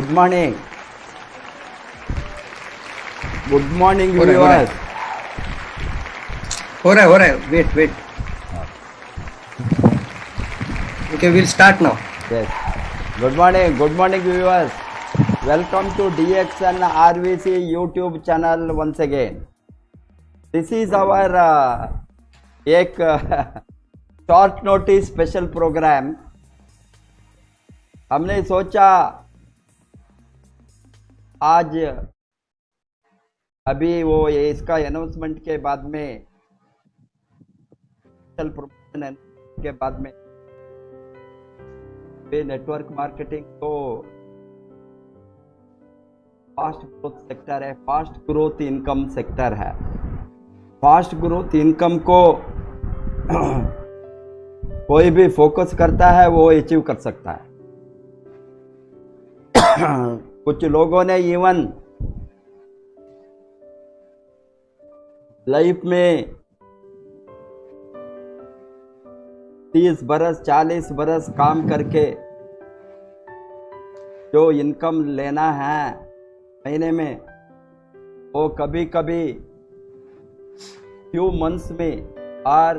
Good morning. Good morning, viewers. हो रहा है. Wait. Okay, we'll start now. Yes. Good morning, viewers. Welcome to DXN RVC YouTube channel once again. This is our एक short notice special program. हमने सोचा आज अभी वो ये इसका अनाउंसमेंट के बाद में स्पेशल प्रमोशन के बाद में नेटवर्क मार्केटिंग तो फास्ट ग्रोथ सेक्टर है, फास्ट ग्रोथ इनकम सेक्टर है. फास्ट ग्रोथ इनकम को कोई भी फोकस करता है वो अचीव कर सकता है. कुछ लोगों ने इवन लाइफ में 30 बरस 40 बरस काम करके जो इनकम लेना है महीने में वो कभी कभी फ्यू मंथ्स में और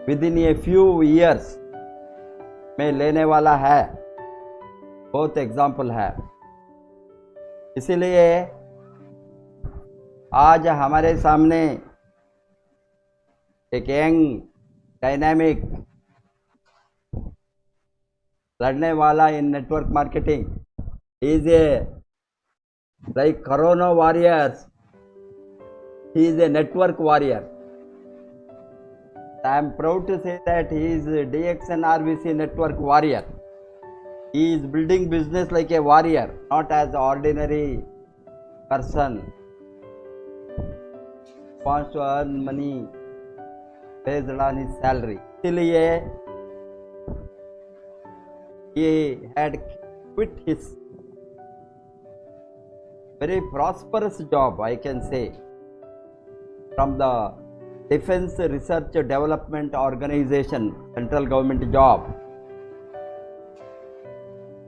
with in a few years में लेने वाला है. बहुत एग्जाम्पल है. इसीलिए आज हमारे सामने एक यंग डायनामिक लड़ने वाला in network marketing is a like corona warriors. He is a network warrior. I am proud to say that he is a DXN RVC network warrior. He is building business like a warrior, not as an ordinary person. Wants to earn money based on his salary. इसलिए he had quit his very prosperous job, I can say, from the Defense Research Development Organization, central government job.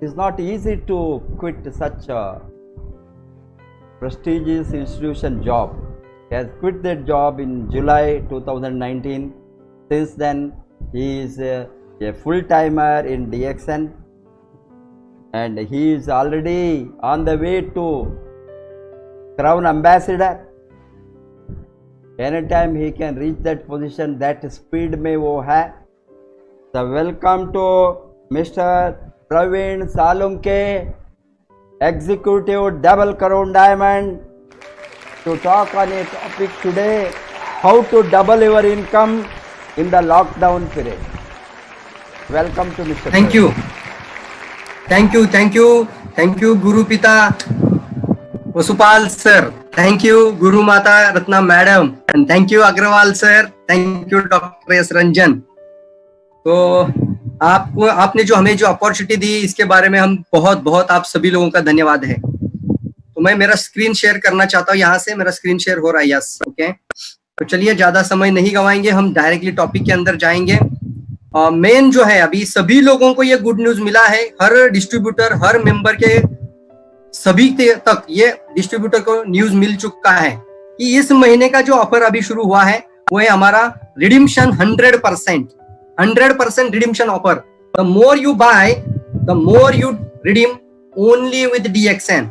It is not easy to quit such a prestigious institution job. He has quit that job in July 2019. Since then, he is a full-timer in DXN and he is already on the way to Crown Ambassador. Anytime he can reach that position, that speed में वो है. So welcome to Mr. Praveen Salunke, Executive Double Crown Diamond, to talk on a topic today: how to double your income in the lockdown period. Welcome to Mr. Thank you, Guru Pita Vasupal sir. Thank you, Guru Mata Ratna Madam, and thank you Agrawal sir. Thank you Dr. S. Ranjan. तो आपने जो हमें जो opportunity दी इसके बारे में हम बहुत आप सभी लोगों का धन्यवाद है. तो मैं मेरा स्क्रीन शेयर करना चाहता हूँ. यहाँ से मेरा स्क्रीन शेयर हो रहा है. Yes, okay. तो चलिए ज्यादा समय नहीं गवाएंगे, हम डायरेक्टली टॉपिक के अंदर जाएंगे. मेन जो है अभी सभी लोगों को ये गुड न्यूज मिला है. हर डिस्ट्रीब्यूटर, हर मेंबर के सभी तक ये डिस्ट्रीब्यूटर को न्यूज मिल चुका है कि इस महीने का जो ऑफर अभी शुरू हुआ है वो है हमारा redemption 100% redemption offer. The more you by the more you redeem only with DXN.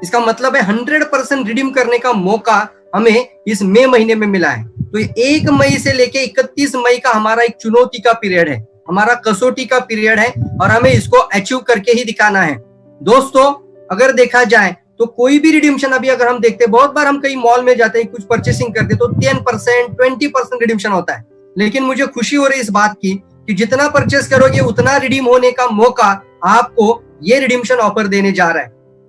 इसका मतलब है 100% रिडीम करने का मौका हमें इस मई महीने में मिला है. तो 1 मई से लेके 31 मई का हमारा एक चुनौती का पीरियड है, हमारा कसौटी का पीरियड है और हमें इसको अचीव करके ही दिखाना है. दोस्तों अगर देखा जाए तो कोई भी रिडीम्शन अभी अगर हम देखते हैं, बहुत बार हम कहीं मॉल में जाते हैं, कुछ परचेसिंग करते हैं तो 10% 20% रिडीम्शन होता है. लेकिन मुझे खुशी हो रही है इस बात की कि जितना परचेस करोगे उतना रिडीम होने का मौका आपको ये रिडीम्शन ऑफर देने जा रहा है.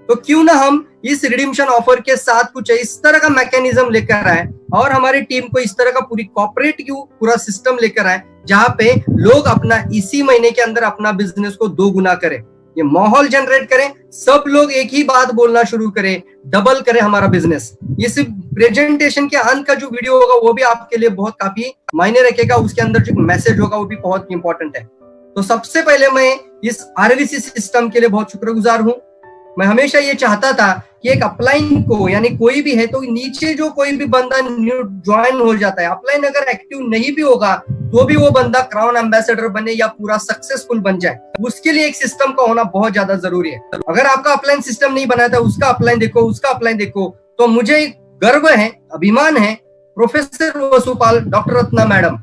तो क्यों ना हम इस रिडीम्शन ऑफर के साथ कुछ इस तरह का मैकेनिज्म लेकर आए और हमारी टीम को इस तरह का पूरी कॉर्पोरेट पूरा सिस्टम लेकर आए जहां पे लोग अपना इसी महीने के अंदर अपना बिजनेस को 2 गुना करें. ये माहौल जनरेट करें, सब लोग एक ही बात बोलना शुरू करें, डबल करें हमारा बिजनेस. ये सिर्फ प्रेजेंटेशन के अंत का जो वीडियो होगा वो भी आपके लिए बहुत काफी मायने रखेगा. उसके अंदर जो मैसेज होगा वो भी बहुत इंपॉर्टेंट है. तो सबसे पहले मैं इस आरवीसी सिस्टम के लिए बहुत शुक्रगुजार हूं. मैं हमेशा ये चाहता था कि एक अपलाइन को, यानी कोई भी है तो नीचे जो कोई भी बंदा ज्वाइन हो जाता है, अपलाइन अगर एक्टिव नहीं भी होगा तो भी वो बंदा क्राउन एम्बेसडर बने या पूरा सक्सेसफुल बन जाए, उसके लिए एक सिस्टम का होना बहुत ज्यादा जरूरी है। अगर आपका अपलाइन सिस्टम नहीं बनाया था, उसका अपलाइन देखो, उसका अपलाइन देखो, तो मुझे गर्व है, अभिमान है, professor Vasupal, doctor Ratna madam,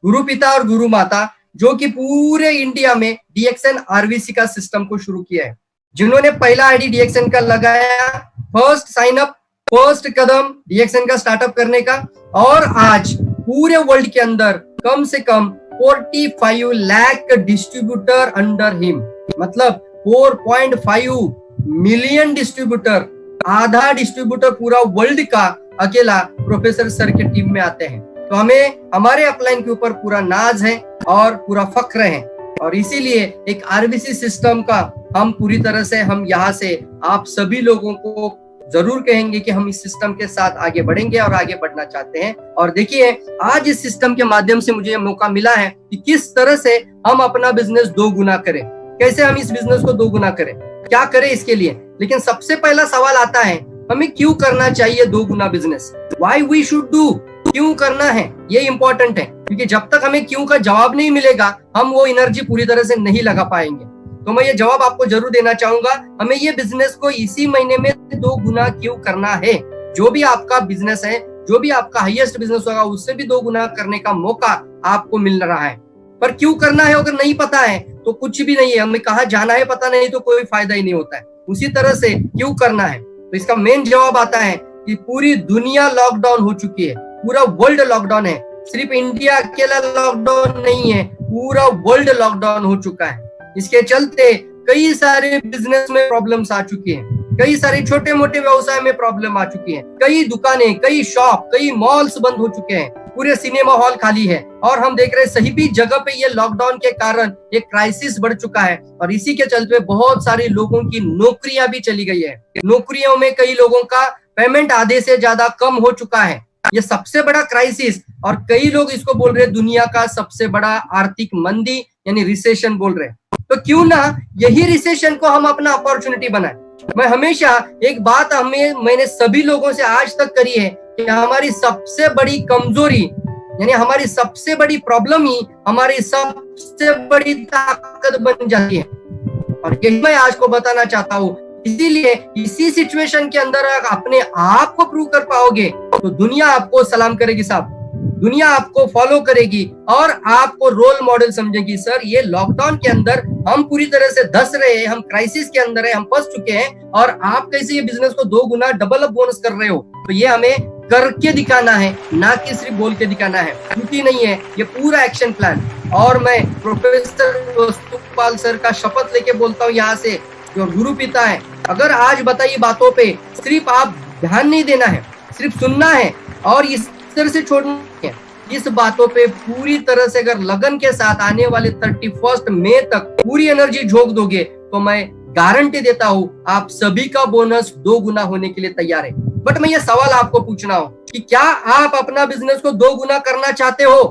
गुरु पिता और गुरु माता, जो कि पूरे इंडिया में डीएक्सएन आरवीसी का सिस्टम को शुरू किया है, जिन्होंने पहला आईडी डीएक्सएन का लगाया, फर्स्ट साइन अप, फर्स्ट कदम डीएक्सएन का स्टार्टअप करने का, और आज पूरे वर्ल्ड के अंदर कम से कम 45 लाख डिस्ट्रीब्यूटर अंडर हिम, मतलब 4.5 मिलियन डिस्ट्रीब्यूटर, आधा डिस्ट्रीब्यूटर पूरा वर्ल्ड का अकेला प्रोफेसर सर के टीम में आते हैं। तो हमें हमारे अपलाइन के ऊपर पूरा नाज है और पूरा फक्र है, और इसीलिए एक आरबीसी सिस्टम का हम पूरी तरह से, हम यहाँ से आप सभी लोगों को जरूर कहेंगे कि हम इस सिस्टम के साथ आगे बढ़ेंगे और आगे बढ़ना चाहते हैं। और देखिए, आज इस सिस्टम के माध्यम से मुझे मौका मिला है कि किस तरह से हम अपना बिजनेस 2 गुना करें, कैसे हम इस बिजनेस को 2 गुना करें, क्या करें इसके लिए। लेकिन सबसे पहला सवाल आता है, हमें क्यों करना चाहिए 2 गुना business, why we should do, क्यों करना है, ये इंपॉर्टेंट है। क्योंकि जब तक हमें क्यों का जवाब नहीं मिलेगा, हम वो एनर्जी पूरी तरह से नहीं लगा पाएंगे। तो मैं ये जवाब आपको जरूर देना चाहूंगा, हमें ये बिजनेस को इसी महीने में 2 गुना क्यों करना है। जो भी आपका बिजनेस है, जो भी आपका हाईएस्ट बिजनेस होगा, उससे भी 2 गुना करने का मौका आपको मिल रहा है। पर क्यों करना है अगर नहीं पता है तो कुछ भी नहीं है, हमें कहाँ जाना है पता नहीं तो कोई फायदा ही नहीं होता है। उसी तरह से क्यों करना है, तो इसका मेन जवाब आता है कि पूरी दुनिया लॉकडाउन हो चुकी है, पूरा वर्ल्ड लॉकडाउन है, सिर्फ इंडिया अकेला लॉकडाउन नहीं है, पूरा वर्ल्ड लॉकडाउन हो चुका है। इसके चलते कई सारे बिजनेस में प्रॉब्लम्स आ चुकी हैं, कई सारे छोटे मोटे व्यवसाय में प्रॉब्लम आ चुकी है, कई दुकानें, कई शॉप, कई मॉल्स बंद हो चुके हैं, पूरे सिनेमा हॉल खाली है, और हम देख रहे हैं सही भी जगह पे ये लॉकडाउन के कारण एक क्राइसिस बढ़ चुका है। और इसी के चलते बहुत सारे लोगों की नौकरियां भी चली गई है, नौकरियों में कई लोगों का पेमेंट आधे से ज्यादा कम हो चुका है। ये सबसे बड़ा क्राइसिस, और कई लोग इसको बोल रहे हैं दुनिया का सबसे बड़ा आर्थिक मंदी यानी रिसेशन बोल रहे हैं। तो क्यों ना यही रिसेशन को हम अपना अपॉर्चुनिटी बनाएं। मैं हमेशा एक बात मैंने सभी लोगों से आज तक करी है कि हमारी सबसे बड़ी कमजोरी यानी हमारी सबसे बड़ी प्रॉब्लम ही हमारी सबसे बड़ी ताकत बन जाती है, और यही मैं आज को बताना चाहता हूँ। इसीलिए इसी सिचुएशन के अंदर अपने आप को प्रूव कर पाओगे तो दुनिया आपको सलाम करेगी साहब, दुनिया आपको फॉलो करेगी और आपको रोल मॉडल समझेगी। सर, ये लॉकडाउन के अंदर हम पूरी तरह से धस रहे हैं, हम क्राइसिस के अंदर है, हम फंस चुके हैं, और आप कैसे ये बिजनेस को 2 गुना डबल अप बोनस कर रहे हो। तो ये हमें करके दिखाना है, ना कि सिर्फ बोल के दिखाना है। छुट्टी नहीं है, ये पूरा एक्शन प्लान। और मैं प्रोफेसर वसुपाल सर का शपथ लेके बोलता हूँ यहाँ से, जो गुरु पिता है, अगर आज बताई बातों पे सिर्फ आप ध्यान नहीं देना है, सिर्फ सुनना है और इस तरह से छोड़ना है, इस बातों पे पूरी तरह से अगर लगन के साथ आने वाले 31 मई तक पूरी एनर्जी झोंक दोगे तो मैं गारंटी देता हूँ आप सभी का बोनस 2 गुना होने के लिए तैयार है। बट मैं ये सवाल आपको पूछना हो कि क्या आप अपना बिजनेस को 2 गुना करना चाहते हो?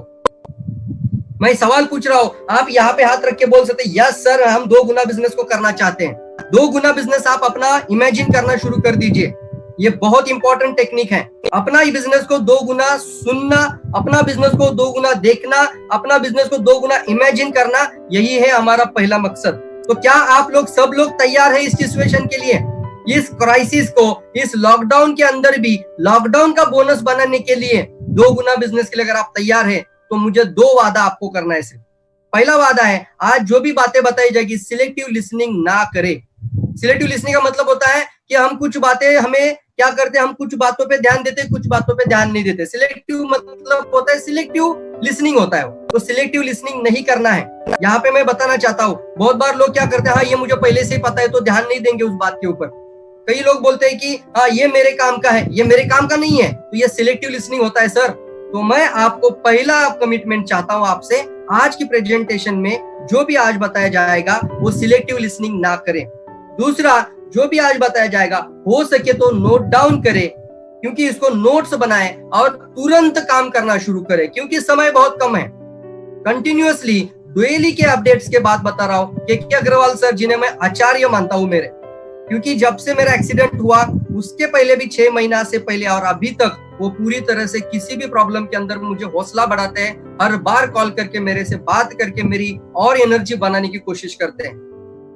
मैं सवाल पूछ रहा हूँ, आप यहाँ पे हाथ रख के बोल सकते यस सर, हम 2 गुना बिजनेस को करना चाहते हैं। 2 गुना बिजनेस आप अपना इमेजिन करना शुरू कर दीजिए। ये बहुत इंपॉर्टेंट टेक्निक है। अपना बिजनेस को 2 गुना सुनना, अपना बिजनेस को 2 गुना देखना, अपना बिजनेस को 2 गुना इमेजिन करना, यही है हमारा पहला मकसद। तो क्या आप लोग सब लोग तैयार है इस सिचुएशन के लिए, इस क्राइसिस को, इस लॉकडाउन के अंदर भी लॉकडाउन का बोनस बनाने के लिए 2 गुना बिजनेस के लिए अगर आप तैयार है तो मुझे 2 वादा आपको करना है। सिर्फ पहला वादा है, आज जो भी बातें बताई जाएगी सिलेक्टिव लिसनिंग ना करें। सिलेक्टिव लिसनिंग का मतलब होता है कि हम कुछ बातें, हमें क्या करते हैं, हम कुछ बातों पे ध्यान देते, कुछ बातों पे ध्यान नहीं देते। सिलेक्टिव मतलब होता है, सिलेक्टिव लिसनिंग होता है। तो सिलेक्टिव लिसनिंग नहीं करना है। यहाँ पे मैं बताना चाहता हूँ, बहुत बार लोग क्या करते हैं, हाँ ये मुझे पहले से ही पता है तो ध्यान नहीं देंगे उस बात के ऊपर। कई लोग बोलते हैं कि हाँ ये मेरे काम का है, ये मेरे काम का नहीं है, तो ये सिलेक्टिव लिसनिंग होता है सर। तो मैं आपको पहला कमिटमेंट चाहता हूँ आपसे, आज की प्रेजेंटेशन में जो भी आज बताया जाएगा वो सिलेक्टिव लिसनिंग ना करें। दूसरा, जो भी आज बताया जाएगा हो सके तो नोट डाउन करें, क्योंकि इसको नोट्स बनाएं और तुरंत काम करना शुरू करें, क्योंकि समय बहुत कम है। कंटिन्यूअसली डेली के अपडेट्स के बाद बता रहा हूं कि के अग्रवाल सर, जिन्हें मैं आचार्य मानता हूं मेरे, क्योंकि जब से मेरा एक्सीडेंट हुआ उसके पहले भी 6 महीना से पहले और अभी तक वो पूरी तरह से किसी भी प्रॉब्लम के अंदर मुझे हौसला बढ़ाते हैं, हर बार कॉल करके मेरे से बात करके मेरी और एनर्जी बनाने की कोशिश करते हैं।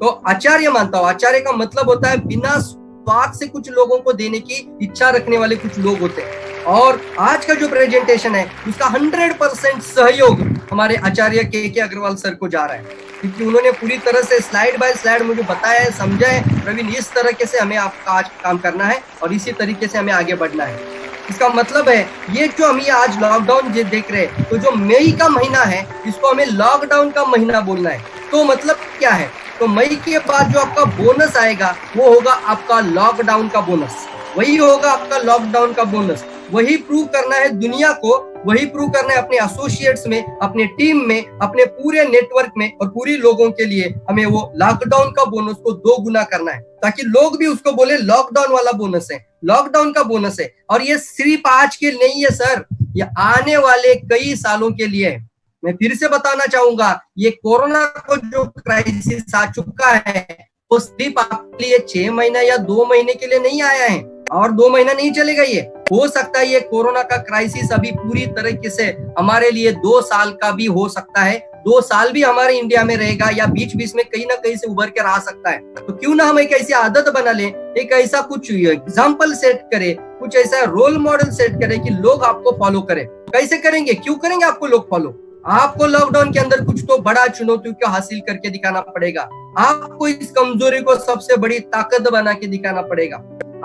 तो आचार्य मानता हूं, आचार्य का मतलब होता है बिना स्वार्थ से कुछ लोगों को देने की इच्छा रखने वाले कुछ लोग होते हैं। और आज का जो प्रेजेंटेशन है उसका 100% सहयोग हमारे आचार्य के अग्रवाल सर को जा रहा है, क्योंकि उन्होंने पूरी तरह से स्लाइड बाय स्लाइड मुझे बताया है, समझा है प्रवीण इस तरीके से हमें आपका आज काम करना है और इसी तरीके से हमें आगे बढ़ना है। इसका मतलब है ये जो हम ये आज लॉकडाउन देख रहे हैं, तो जो मई का महीना है इसको हमें लॉकडाउन का महीना बोलना है। तो मतलब क्या है, तो मई के बाद जो आपका बोनस आएगा वो होगा आपका लॉकडाउन का बोनस, वही होगा आपका लॉकडाउन का बोनस। वही प्रूव करना है दुनिया को, वही प्रूव करना है अपने एसोसिएट्स में, अपने टीम में, अपने पूरे नेटवर्क में और पूरी लोगों के लिए हमें वो लॉकडाउन का बोनस को 2 गुना करना है, ताकि लोग भी उसको बोले लॉकडाउन वाला बोनस है, लॉकडाउन का बोनस है। और ये सिर्फ आज के नहीं है सर, ये आने वाले कई सालों के लिए है। मैं फिर से बताना चाहूंगा, ये कोरोना को जो क्राइसिस आ चुका है वो सिर्फ आपके लिए 6 महीना या 2 महीने के लिए नहीं आया है और 2 महीना नहीं चलेगा। ये हो सकता है ये कोरोना का क्राइसिस अभी पूरी तरीके से हमारे लिए 2 साल का भी हो सकता है, 2 साल भी हमारे इंडिया में रहेगा या बीच बीच में कहीं ना कहीं से उभर कर आ सकता है। तो क्यों ना हम एक ऐसी आदत बना लें, एक ऐसा कुछ एग्जाम्पल सेट करें, कुछ ऐसा रोल मॉडल सेट करें कि लोग आपको फॉलो करें। कैसे करेंगे, क्यों करेंगे आपको लोग फॉलो? आपको लॉकडाउन के अंदर कुछ तो बड़ा चुनौतियों को हासिल करके दिखाना पड़ेगा, आपको इस कमजोरी को सबसे बड़ी ताकत बना के दिखाना पड़ेगा,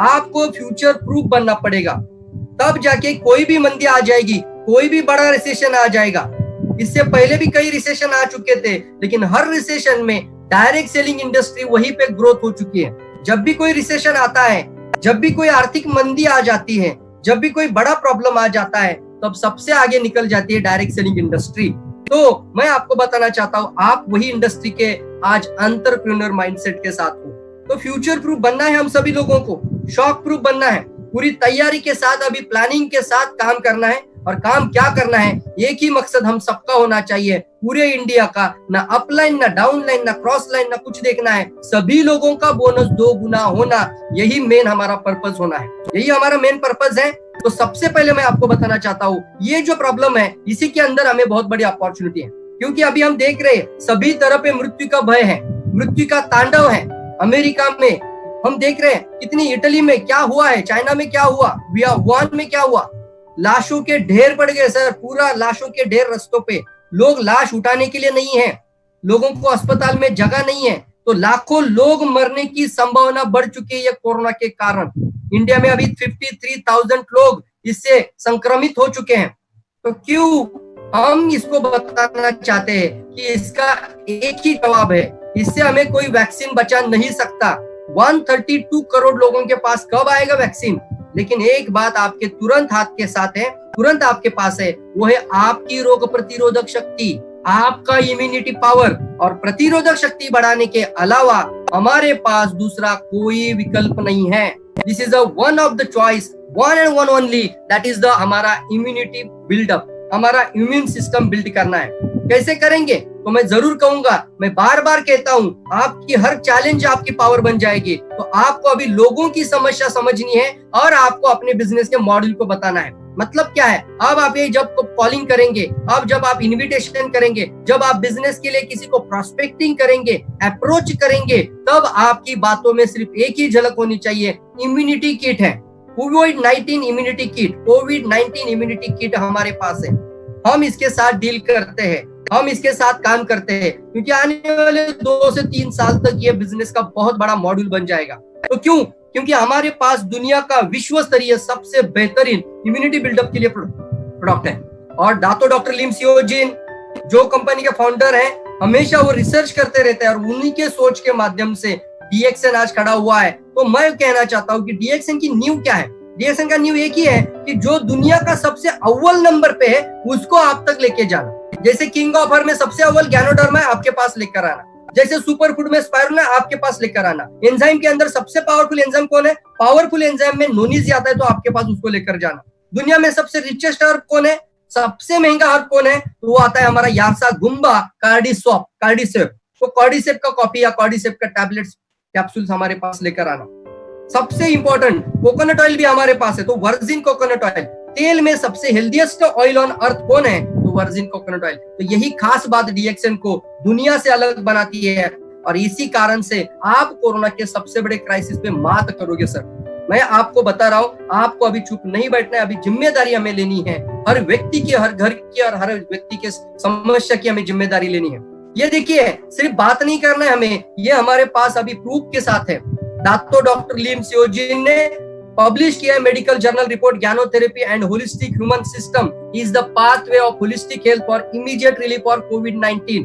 आपको फ्यूचर प्रूफ बनना पड़ेगा, तब जाके कोई भी मंदी आ जाएगी, कोई भी बड़ा रिसेशन आ जाएगा। इससे पहले भी कई रिसेशन आ चुके थे, लेकिन हर रिसेशन में डायरेक्ट सेलिंग इंडस्ट्री वहीं पे ग्रोथ हो चुकी है। जब भी कोई रिसेशन आता है, जब भी कोई आर्थिक मंदी आ जाती है, जब भी कोई बड़ा प्रॉब्लम आ जाता है, तब सबसे आगे निकल जाती है डायरेक्ट सेलिंग इंडस्ट्री। तो मैं आपको बताना चाहता हूं, आप वही इंडस्ट्री के आज एंटरप्रेन्योर माइंडसेट के साथ हो। तो फ्यूचर प्रूफ बनना है हम सभी लोगों को, शॉक प्रूफ बनना है, पूरी तैयारी के साथ, अभी प्लानिंग के साथ काम करना है। और काम क्या करना है, एक ही मकसद हम सबका होना चाहिए, पूरे इंडिया का, ना अपलाइन ना डाउनलाइन ना क्रॉस लाइन ना कुछ देखना है, सभी लोगों का बोनस 2 गुना होना, यही मेन हमारा पर्पस होना है, यही हमारा मेन पर्पस है। तो सबसे पहले मैं आपको बताना चाहता हूँ, ये जो प्रॉब्लम है इसी के अंदर हमें बहुत बड़ी अपॉर्चुनिटी है, क्योंकि अभी हम देख रहे हैं सभी तरह पे मृत्यु का भय है, मृत्यु का तांडव है। अमेरिका में हम देख रहे हैं कितनी, इटली में क्या हुआ है, चाइना में क्या हुआ, वुहान में क्या हुआ, लाशों के ढेर पड़ गए सर, पूरा लाशों के ढेर रास्तों पे, लोग लाश उठाने के लिए नहीं है, लोगों को अस्पताल में जगह नहीं है, तो लाखों लोग मरने की संभावना बढ़ चुकी है ये कोरोना के कारण। इंडिया में अभी 53,000 लोग इससे संक्रमित हो चुके हैं। तो क्यों हम इसको बताना चाहते हैं कि इसका एक ही जवाब है, इससे हमें कोई वैक्सीन बचा नहीं सकता। 132 करोड़ लोगों के पास कब आएगा वैक्सीन? लेकिन एक बात आपके तुरंत हाथ के साथ है, तुरंत आपके पास है, वो है आपकी रोग प्रतिरोधक शक्ति, आपका इम्यूनिटी पावर। और प्रतिरोधक शक्ति बढ़ाने के अलावा हमारे पास दूसरा कोई विकल्प नहीं है। This is one of the choice, one and one only, that is the हमारा इम्यूनिटी बिल्डअप, हमारा इम्यून सिस्टम बिल्ड करना है। कैसे करेंगे? तो मैं जरूर कहूंगा, मैं बार बार कहता हूं, आपकी हर चैलेंज आपकी पावर बन जाएगी। तो आपको अभी लोगों की समस्या समझनी है और आपको अपने बिजनेस के मॉडल को बताना है। मतलब क्या है, अब आप ये जब कॉलिंग करेंगे, अब जब आप इनविटेशन करेंगे, जब आप बिजनेस के लिए किसी को प्रोस्पेक्टिंग करेंगे, अप्रोच करेंगे, तब आपकी बातों में सिर्फ एक ही झलक होनी चाहिए, इम्यूनिटी किट है, कोविड-19 इम्यूनिटी किट, कोविड-19 इम्यूनिटी किट हमारे पास है। हम इसके साथ डील करते हैं, हम इसके साथ काम करते हैं, क्योंकि आने वाले 2 से 3 साल तक ये बिजनेस का बहुत बड़ा मॉड्यूल बन जाएगा। तो क्यों? क्योंकि हमारे पास दुनिया का विश्व स्तरीय सबसे बेहतरीन इम्यूनिटी बिल्डअप के लिए प्रोडक्ट है। और डॉक्टर लिम सियोजिन जो कंपनी के फाउंडर हैं, हमेशा वो रिसर्च करते रहते हैं और उन्हीं के सोच के माध्यम से डीएक्सएन आज खड़ा हुआ है। तो मैं कहना चाहता हूँ कि डीएक्सएन की नींव क्या है? डीएक्सएन का न्यू एक ही है कि जो दुनिया का सबसे अव्वल नंबर पे है उसको आप तक लेके जाना। जैसे किंग ऑफ हर में सबसे अव्वल गैनोडर्मा है, आपके पास लेकर आना। जैसे सुपर फूड में स्पाइरुलिना आपके पास लेकर आना। एंजाइम के अंदर सबसे पावरफुल एंजाइम कौन है? पावरफुल एंजाइम में नोनीज आता है, तो आपके पास उसको लेकर जाना। दुनिया में सबसे रिचेस्ट हर्ब कौन है? सबसे महंगा हर्ब कौन है? तो वो आता है हमारा यार्सा गुम्बा कार्डिसेप। तो कार्डिसेप का कॉपी या कार्डिसेप का टैबलेट्स कैप्सूल्स हमारे पास लेकर आना। सबसे इंपॉर्टेंट कोकोनट ऑयल भी हमारे पास है, तो वर्जिन कोकोनट ऑयल, तेल में सबसे हेल्दीएस्ट ऑयल ऑन अर्थ कौन है? तो वर्जिन कोकोनट ऑयल। तो यही खास बात डीएक्सएन को दुनिया से अलग बनाती है, और इसी कारण से आप कोरोना के सबसे बड़े क्राइसिस पे मात करोगे सर। मैं आपको बता रहा हूं, आपको अभी चुप नहीं बैठना है, अभी जिम्मेदारी हमें लेनी है। हर व्यक्ति की, हर घर की और हर व्यक्ति के समस्या की हमें जिम्मेदारी लेनी है। ये देखिए, सिर्फ बात नहीं करना है हमें, ये हमारे पास अभी प्रूफ के साथ है। डॉक्टर लिम सियोजिन ने पब्लिश किया है मेडिकल जर्नल रिपोर्ट, ज्ञानोथेरेपी and holistic human system is the pathway of holistic health for immediate relief for कोविड-19।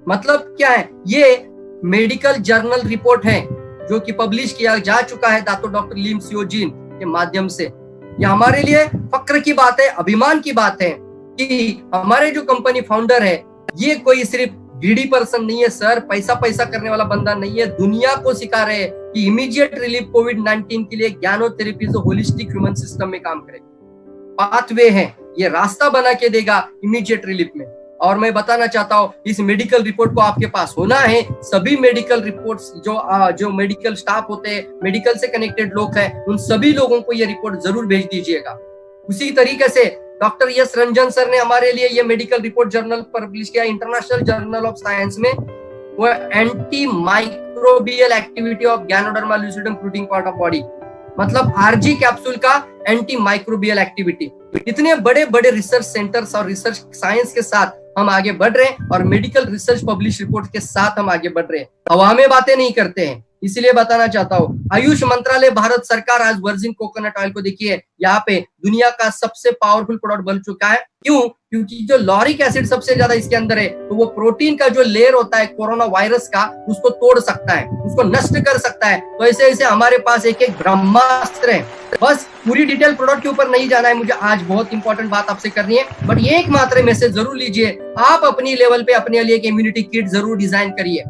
मतलब क्या है? ये मेडिकल जर्नल रिपोर्ट है जो कि पब्लिश किया जा चुका है डॉक्टर लिम सियोजिन के माध्यम से। ये हमारे लिए फक्र की बात है, अभिमान की बात है कि हमारे जो कंपनी फाउंडर है, ये कोई सिर्फ ग्रीडी पर्सन नहीं है सर, पैसा करने वाला बंदा नहीं है। दुनिया को सिखा रहे हैं कि इमीडिएट रिलीफ कोविड-19 के लिए ज्ञानोथेरेपी होलिस्टिक ह्यूमन सिस्टम में काम करेगा। पाथवे है, ये रास्ता बना के देगा इमीडिएट रिलीफ में। और मैं बताना चाहता हूँ, इस मेडिकल रिपोर्ट को आपके पास होना है। सभी मेडिकल रिपोर्ट्स जो मेडिकल स्टाफ होते हैं, मेडिकल से कनेक्टेड लोग हैं, उन सभी लोगों को ये रिपोर्ट जरूर भेज दीजिएगा। उसी तरीके से डॉक्टर एस रंजन सर ने हमारे लिए ये मेडिकल रिपोर्ट जर्नल पब्लिश किया, इंटरनेशनल जर्नल ऑफ साइंस में। वो anti microbial activity of ganoderma lucidum fruiting part of body, मतलब आरजी कैप्सूल का एंटी माइक्रोबियल एक्टिविटी। इतने बड़े बड़े रिसर्च सेंटर्स और रिसर्च साइंस के साथ हम आगे बढ़ रहे हैं, और मेडिकल रिसर्च पब्लिश रिपोर्ट के साथ हम आगे बढ़ रहे हैं। हवा में बातें नहीं करते हैं। इसलिए बताना चाहता हूँ, आयुष मंत्रालय, भारत सरकार आज वर्जिन कोकोनट ऑयल को देखिए, यहाँ पे दुनिया का सबसे पावरफुल प्रोडक्ट बन चुका है। क्यों? क्योंकि जो लॉरिक एसिड सबसे ज्यादा इसके अंदर है, तो वो प्रोटीन का जो लेयर होता है कोरोना वायरस का, उसको तोड़ सकता है, उसको नष्ट कर सकता है। तो ऐसे ऐसे हमारे पास एक एक ब्रह्मास्त्र है। बस पूरी डिटेल प्रोडक्ट के ऊपर नहीं जाना है मुझे, आज बहुत इंपॉर्टेंट बात आपसे करनी है, बट ये एक मात्र मैसेज जरूर लीजिए, आप अपनी लेवल पे अपने लिए एक इम्यूनिटी किट जरूर डिजाइन करिए।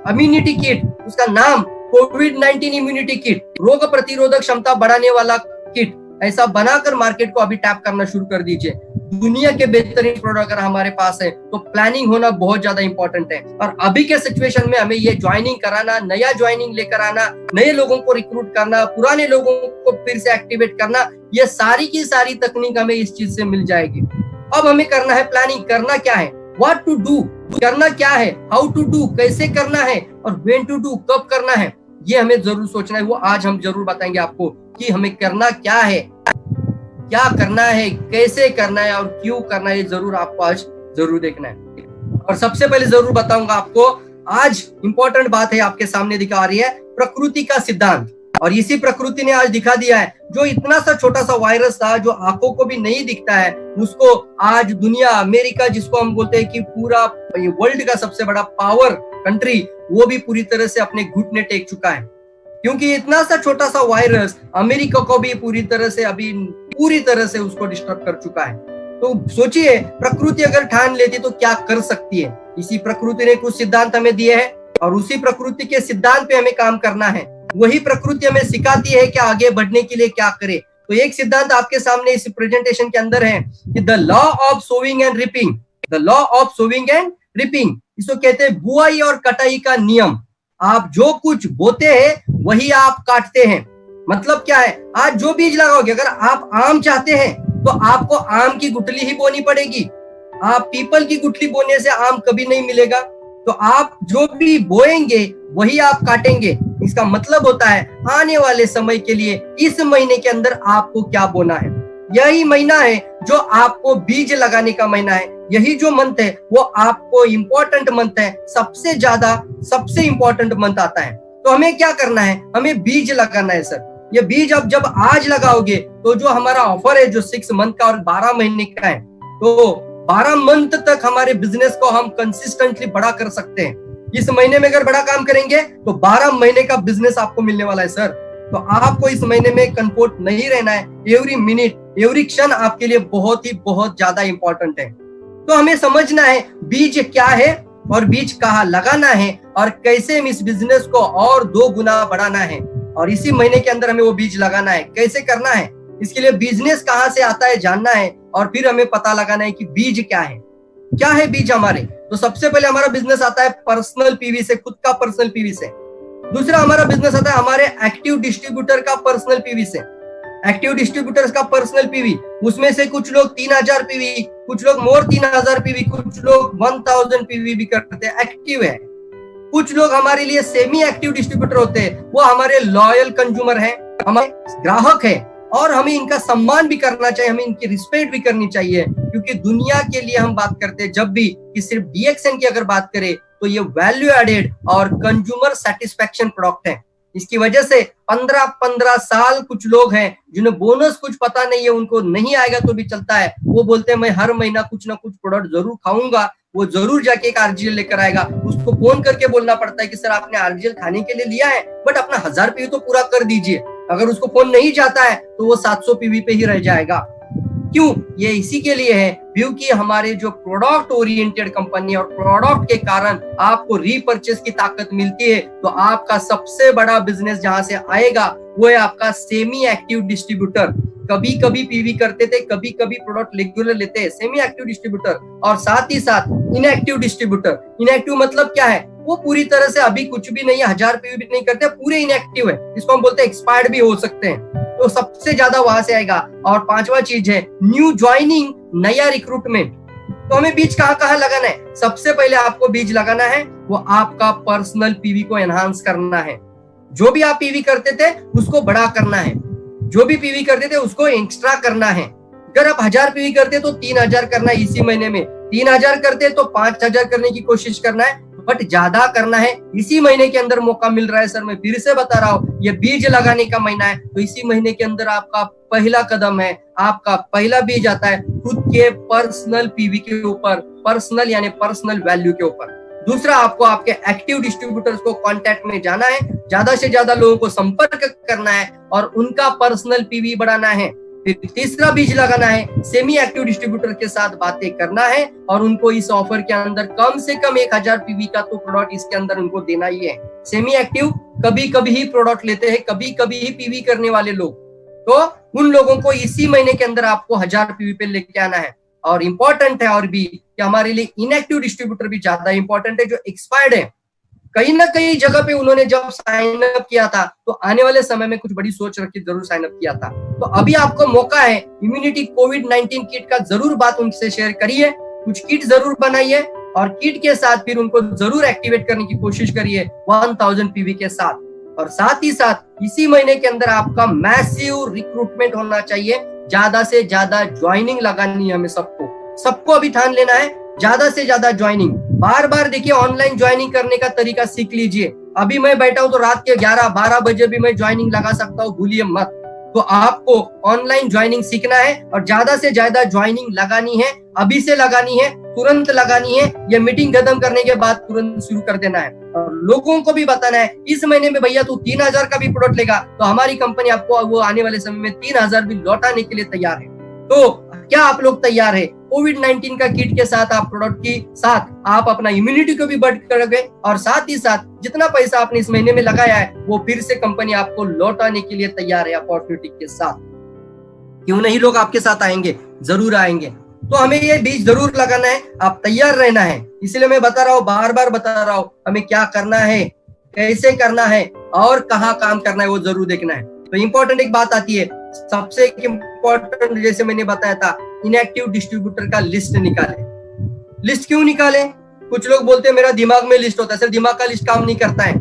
इम्यूनिटी किट, उसका नाम कोविड-19 इम्यूनिटी किट, रोग प्रतिरोधक क्षमता बढ़ाने वाला किट, ऐसा बनाकर मार्केट को अभी टैप करना शुरू कर दीजिए। दुनिया के बेहतरीन प्रोडक्ट अगर हमारे पास है तो प्लानिंग होना बहुत ज्यादा इंपॉर्टेंट है। और अभी के सिचुएशन में हमें ये ज्वाइनिंग कराना, नया ज्वाइनिंग लेकर आना, नए लोगों को रिक्रूट करना, पुराने लोगों को फिर से एक्टिवेट करना, ये सारी की सारी तकनीक हमें इस चीज से मिल जाएगी। अब हमें करना है प्लानिंग। करना क्या है? व्हाट टू डू, करना क्या है? हाउ टू डू, कैसे करना है? और व्हेन टू डू, कब करना है? ये हमें जरूर सोचना है। वो आज हम जरूर बताएंगे आपको कि हमें करना क्या है, क्या करना है, कैसे करना है और क्यों करना है। जरूर आपको आज जरूर देखना है। और सबसे पहले जरूर बताऊंगा आपको, आज इंपॉर्टेंट बात है आपके सामने दिखा रही है, प्रकृति का सिद्धांत। और इसी प्रकृति ने आज दिखा दिया है, जो इतना सा छोटा सा वायरस था जो आंखों को भी नहीं दिखता है, उसको आज दुनिया, अमेरिका जिसको हम बोलते हैं कि पूरा वर्ल्ड का सबसे बड़ा पावर कंट्री, वो भी पूरी तरह से अपने घुटने टेक चुका है। क्योंकि इतना सा छोटा सा वायरस अमेरिका को भी पूरी तरह से उसको डिस्टर्ब कर चुका है। तो सोचिए, प्रकृति अगर ठान लेती तो क्या कर सकती है। इसी प्रकृति ने कुछ सिद्धांत हमें दिए हैं और उसी प्रकृति के सिद्धांत पे हमें काम करना है। वही प्रकृति हमें सिखाती है कि आगे बढ़ने के लिए क्या करे। तो एक सिद्धांत आपके सामने इस प्रेजेंटेशन के अंदर है कि the law of sowing and ripping. The law of sowing and ripping, इसको कहते हैं बुआई और कटाई का नियम। आप जो कुछ बोते हैं वही आप काटते हैं। मतलब क्या है? आज जो बीज लगाओगे, अगर आप आम चाहते हैं तो आपको आम की गुठली ही बोनी पड़ेगी। आप पीपल की गुठली बोने से आम कभी नहीं मिलेगा। तो आप जो भी बोएंगे वही आप काटेंगे। इसका मतलब होता है आने वाले समय के लिए इस महीने के अंदर आपको क्या बोना है। यही महीना है जो आपको बीज लगाने का महीना है। यही जो मंथ है वो आपको इम्पोर्टेंट मंथ है, सबसे इम्पोर्टेंट मंथ आता है। तो हमें क्या करना है? हमें बीज लगाना है सर। ये बीज अब जब आज लगाओगे तो जो हमारा ऑफर है जो 6 मंथ का और 12 महीने का है, तो 12 मंथ तक हमारे बिजनेस को हम कंसिस्टेंटली बड़ा कर सकते हैं। इस महीने में अगर बड़ा काम करेंगे तो 12 महीने का बिजनेस आपको मिलने वाला है सर। तो आपको इस महीने में कंफर्ट नहीं रहना है। एवरी मिनट, एवरी क्षण आपके लिए बहुत ज्यादा इंपॉर्टेंट है। तो हमें समझना है बीज क्या है और बीज कहाँ लगाना है और कैसे हम इस बिजनेस को और 2 गुना बढ़ाना है। और इसी महीने के अंदर हमें वो बीज लगाना है। कैसे करना है? इसके लिए बिजनेस कहाँ से आता है जानना है और फिर हमें पता लगाना है कि बीज क्या है। क्या है बीज हमारे? तो सबसे पहले हमारा बिजनेस आता है पर्सनल पीवी से, खुद का पर्सनल पीवी से। दूसरा हमारा बिजनेस आता है हमारे एक्टिव डिस्ट्रीब्यूटर का पर्सनल पीवी से। एक्टिव डिस्ट्रीब्यूटर्स का पर्सनल पीवी, उसमें से कुछ लोग 3000 पीवी, कुछ लोग मोर 3000 पीवी, कुछ लोग 1000 पीवी भी करते हैं, एक्टिव है। कुछ लोग हमारे लिए सेमी एक्टिव डिस्ट्रीब्यूटर होते हैं, वो हमारे लॉयल कंज्यूमर हैं, हमारे ग्राहक हैं, और हमें इनका सम्मान भी करना चाहिए, हमें इनकी रिस्पेक्ट भी करनी चाहिए, क्योंकि दुनिया के लिए हम बात करते हैं जब भी कि सिर्फ डीएक्सएन की अगर बात करें तो ये वैल्यू एडेड और कंज्यूमर सेटिस्फेक्शन प्रोडक्ट है। इसकी वजह से 15-15 साल कुछ लोग हैं जिन्हें बोनस कुछ पता नहीं है, उनको नहीं आएगा तो भी चलता है, वो बोलते हैं मैं हर महीना कुछ ना कुछ प्रोडक्ट जरूर खाऊंगा, वो जरूर जाके एक आरजीएल लेकर आएगा। उसको फोन करके बोलना पड़ता है कि सर आपने आरजीएल खाने के लिए लिया है, बट अपना 1000 पीवी तो पूरा कर दीजिए। अगर उसको फोन नहीं जाता है तो वो 700 पीवी पे ही रह जाएगा। क्यों? ये इसी के लिए है क्योंकि हमारे जो प्रोडक्ट ओरिएंटेड कंपनी और प्रोडक्ट के कारण आपको रीपर्चेस की ताकत मिलती है। तो आपका सबसे बड़ा बिजनेस जहां से आएगा वो है आपका सेमी एक्टिव डिस्ट्रीब्यूटर। कभी कभी पीवी करते थे, कभी कभी प्रोडक्ट रेगुलर लेते हैं, सेमी एक्टिव डिस्ट्रीब्यूटर, और साथ ही साथ इनएक्टिव डिस्ट्रीब्यूटर। इनएक्टिव मतलब क्या है? वो पूरी तरह से अभी कुछ भी नहीं है, 1000 पीवी भी नहीं करते, पूरे इनएक्टिव है। इसको हम बोलते हैं एक्सपायर्ड भी हो सकते हैं, तो सबसे ज्यादा वहां से आएगा। और पांचवा चीज है न्यू ज्वाइनिंग, नया रिक्रूटमेंट। तो हमें बीज कहाँ लगाना है? सबसे पहले आपको बीज लगाना है वो आपका पर्सनल पीवी को एनहांस करना है। जो भी आप पीवी करते थे उसको बड़ा करना है, जो भी पीवी करते थे उसको एक्स्ट्रा करना है। अगर आप 1000 पीवी करते तो 3000 करना है इसी महीने में, 3000 करते तो 5000 करने की कोशिश करना है, बट ज्यादा करना है। इसी महीने के अंदर मौका मिल रहा है सर, मैं फिर से बता रहा हूँ, ये बीज लगाने का महीना है, तो इसी महीने के अंदर आपका पहला कदम है, आपका पहला बीज आता है खुद के पर्सनल पीवी के ऊपर, पर्सनल यानी पर्सनल वैल्यू के ऊपर। दूसरा, आपको आपके एक्टिव डिस्ट्रीब्यूटर्स को कांटेक्ट में जाना है, ज्यादा से ज्यादा लोगों को संपर्क करना है और उनका पर्सनल पीवी बढ़ाना है। फिर तीसरा बीज लगाना है, सेमी एक्टिव डिस्ट्रीब्यूटर के साथ बातें करना है और उनको इस ऑफर के अंदर कम से कम 1000 पीवी का तो प्रोडक्ट इसके अंदर उनको देना ही है। सेमी एक्टिव कभी कभी ही प्रोडक्ट लेते हैं, कभी कभी ही पीवी करने वाले लोग, तो उन लोगों को इसी महीने के अंदर आपको 1000 पीवी पे लेके आना है। और इंपॉर्टेंट है और भी कि हमारे लिए इनएक्टिव डिस्ट्रीब्यूटर भी ज्यादा इंपॉर्टेंट है, जो एक्सपायर्ड है। कहीं ना कहीं जगह पे उन्होंने जब साइन अप किया था तो आने वाले समय में कुछ बड़ी सोच रख के जरूर साइन अप किया था। तो अभी आपको मौका है, इम्यूनिटी कोविड-19 किट का जरूर बात उनसे शेयर करिए, कुछ किट जरूर बनाइए और किट के साथ फिर उनको जरूर एक्टिवेट करने की कोशिश करिए 1000 पीवी के साथ। और साथ ही साथ इसी महीने के अंदर आपका मैसिव रिक्रूटमेंट होना चाहिए, ज्यादा से ज्यादा ज्वाइनिंग लगानी है हमें सबको अभी ठान लेना है, ज्यादा से ज्यादा ज्वाइनिंग। बार बार देखिए, ऑनलाइन ज्वाइनिंग करने का तरीका सीख लीजिए। अभी मैं बैठा हूं तो रात के 11-12 बजे भी मैं ज्वाइनिंग लगा सकता हूं, भूलिए मत। तो आपको ऑनलाइन ज्वाइनिंग सीखना है और ज्यादा से ज्यादा ज्वाइनिंग लगानी है, अभी से लगानी है, तुरंत लगानी है, ये मीटिंग खत्म करने के बाद तुरंत शुरू कर देना है। और लोगों को भी बताना है इस महीने में भैया तू 3000 का भी प्रोडक्ट लेगा तो हमारी कंपनी आपको वो आने वाले समय में 3000 भी लौटाने के लिए तैयार है। तो क्या आप लोग तैयार है? कोविड-19 का किट के साथ आप प्रोडक्ट के साथ आप अपना इम्यूनिटी को भी बढ़ करोगे और साथ ही साथ जितना पैसा आपने इस महीने में लगाया है वो फिर से कंपनी आपको लौटाने के लिए तैयार है अपॉर्चुनिटी के साथ। क्यों नहीं लोग आपके साथ आएंगे, जरूर आएंगे। तो हमें ये बीज जरूर लगाना है, आप तैयार रहना है। इसलिए मैं बता रहा हूँ, बार बार बता रहा हूँ, हमें क्या करना है, कैसे करना है और कहाँ काम करना है वो जरूर देखना है। तो इंपॉर्टेंट एक बात आती है, सबसे इंपॉर्टेंट, जैसे मैंने बताया था, इनएक्टिव डिस्ट्रीब्यूटर का लिस्ट निकाले। लिस्ट क्यों निकाले? कुछ लोग बोलते हैं मेरा दिमाग में लिस्ट होता है। सर दिमाग का लिस्ट काम नहीं करता है।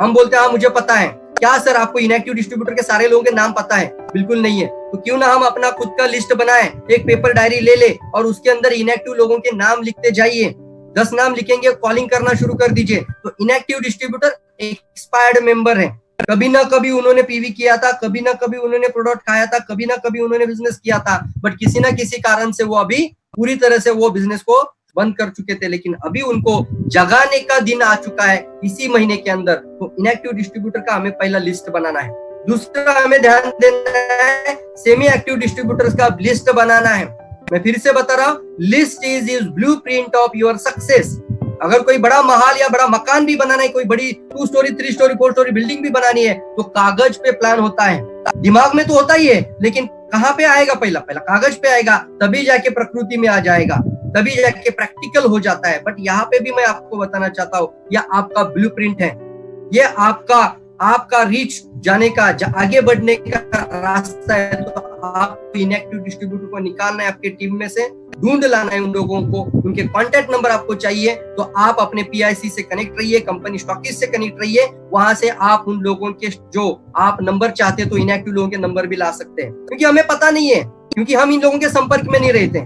हम बोलते हैं हाँ मुझे पता है। क्या सर आपको इनएक्टिव डिस्ट्रीब्यूटर के सारे लोगों के नाम पता है? बिल्कुल नहीं है। तो क्यों ना हम अपना खुद का लिस्ट बनाएं, एक पेपर डायरी ले ले और उसके अंदर इनएक्टिव लोगों के नाम लिखते जाइए। 10 नाम लिखेंगे, कॉलिंग करना शुरू कर दीजिए। तो इनएक्टिव डिस्ट्रीब्यूटर एक्सपायर्ड मेंबर है, कभी ना कभी उन्होंने पीवी किया था, कभी ना कभी उन्होंने प्रोडक्ट खाया था, कभी ना कभी उन्होंने बिजनेस किया था, बट किसी ना किसी कारण से वो अभी पूरी तरह से वो बिजनेस को बंद कर चुके थे, लेकिन अभी उनको जगाने का दिन आ चुका है इसी महीने के अंदर। तो इनएक्टिव डिस्ट्रीब्यूटर का हमें पहला लिस्ट बनाना है। दूसरा, हमें ध्यान देना है, सेमी एक्टिव डिस्ट्रीब्यूटर्स का लिस्ट बनाना है। मैं फिर से बता रहा हूँ, list is blueprint of your success. अगर कोई बड़ा महल या बड़ा मकान भी बनाना है, कोई बड़ी 2 स्टोरी 3 स्टोरी 4 स्टोरी बिल्डिंग भी बनानी है, तो कागज पे प्लान होता है। दिमाग में तो होता ही है, लेकिन कहाँ पे आएगा? पहला कागज पे आएगा, तभी जाके प्रकृति में आ जाएगा, तभी जाके प्रैक्टिकल हो जाता है। बट यहाँ पे भी मैं आपको बताना चाहता हूँ, यह आपका ब्लूप्रिंट है। ये आपका रीच जाने का, आगे बढ़ने का रास्ता है। तो आप इनएक्टिव डिस्ट्रीब्यूटर को निकालना है आपके टीम में से, ढूंढ लाना है उन लोगों को, उनके कॉन्टैक्ट नंबर आपको चाहिए। तो आप अपने PIC से कनेक्ट रहिए, कंपनी स्टॉकिस्ट से कनेक्ट रहिए, वहां से आप उन लोगों के जो आप नंबर चाहते हैं तो इनएक्टिव लोगों के नंबर भी ला सकते हैं, क्योंकि हमें पता नहीं है, क्योंकि हम इन लोगों के संपर्क में नहीं रहते।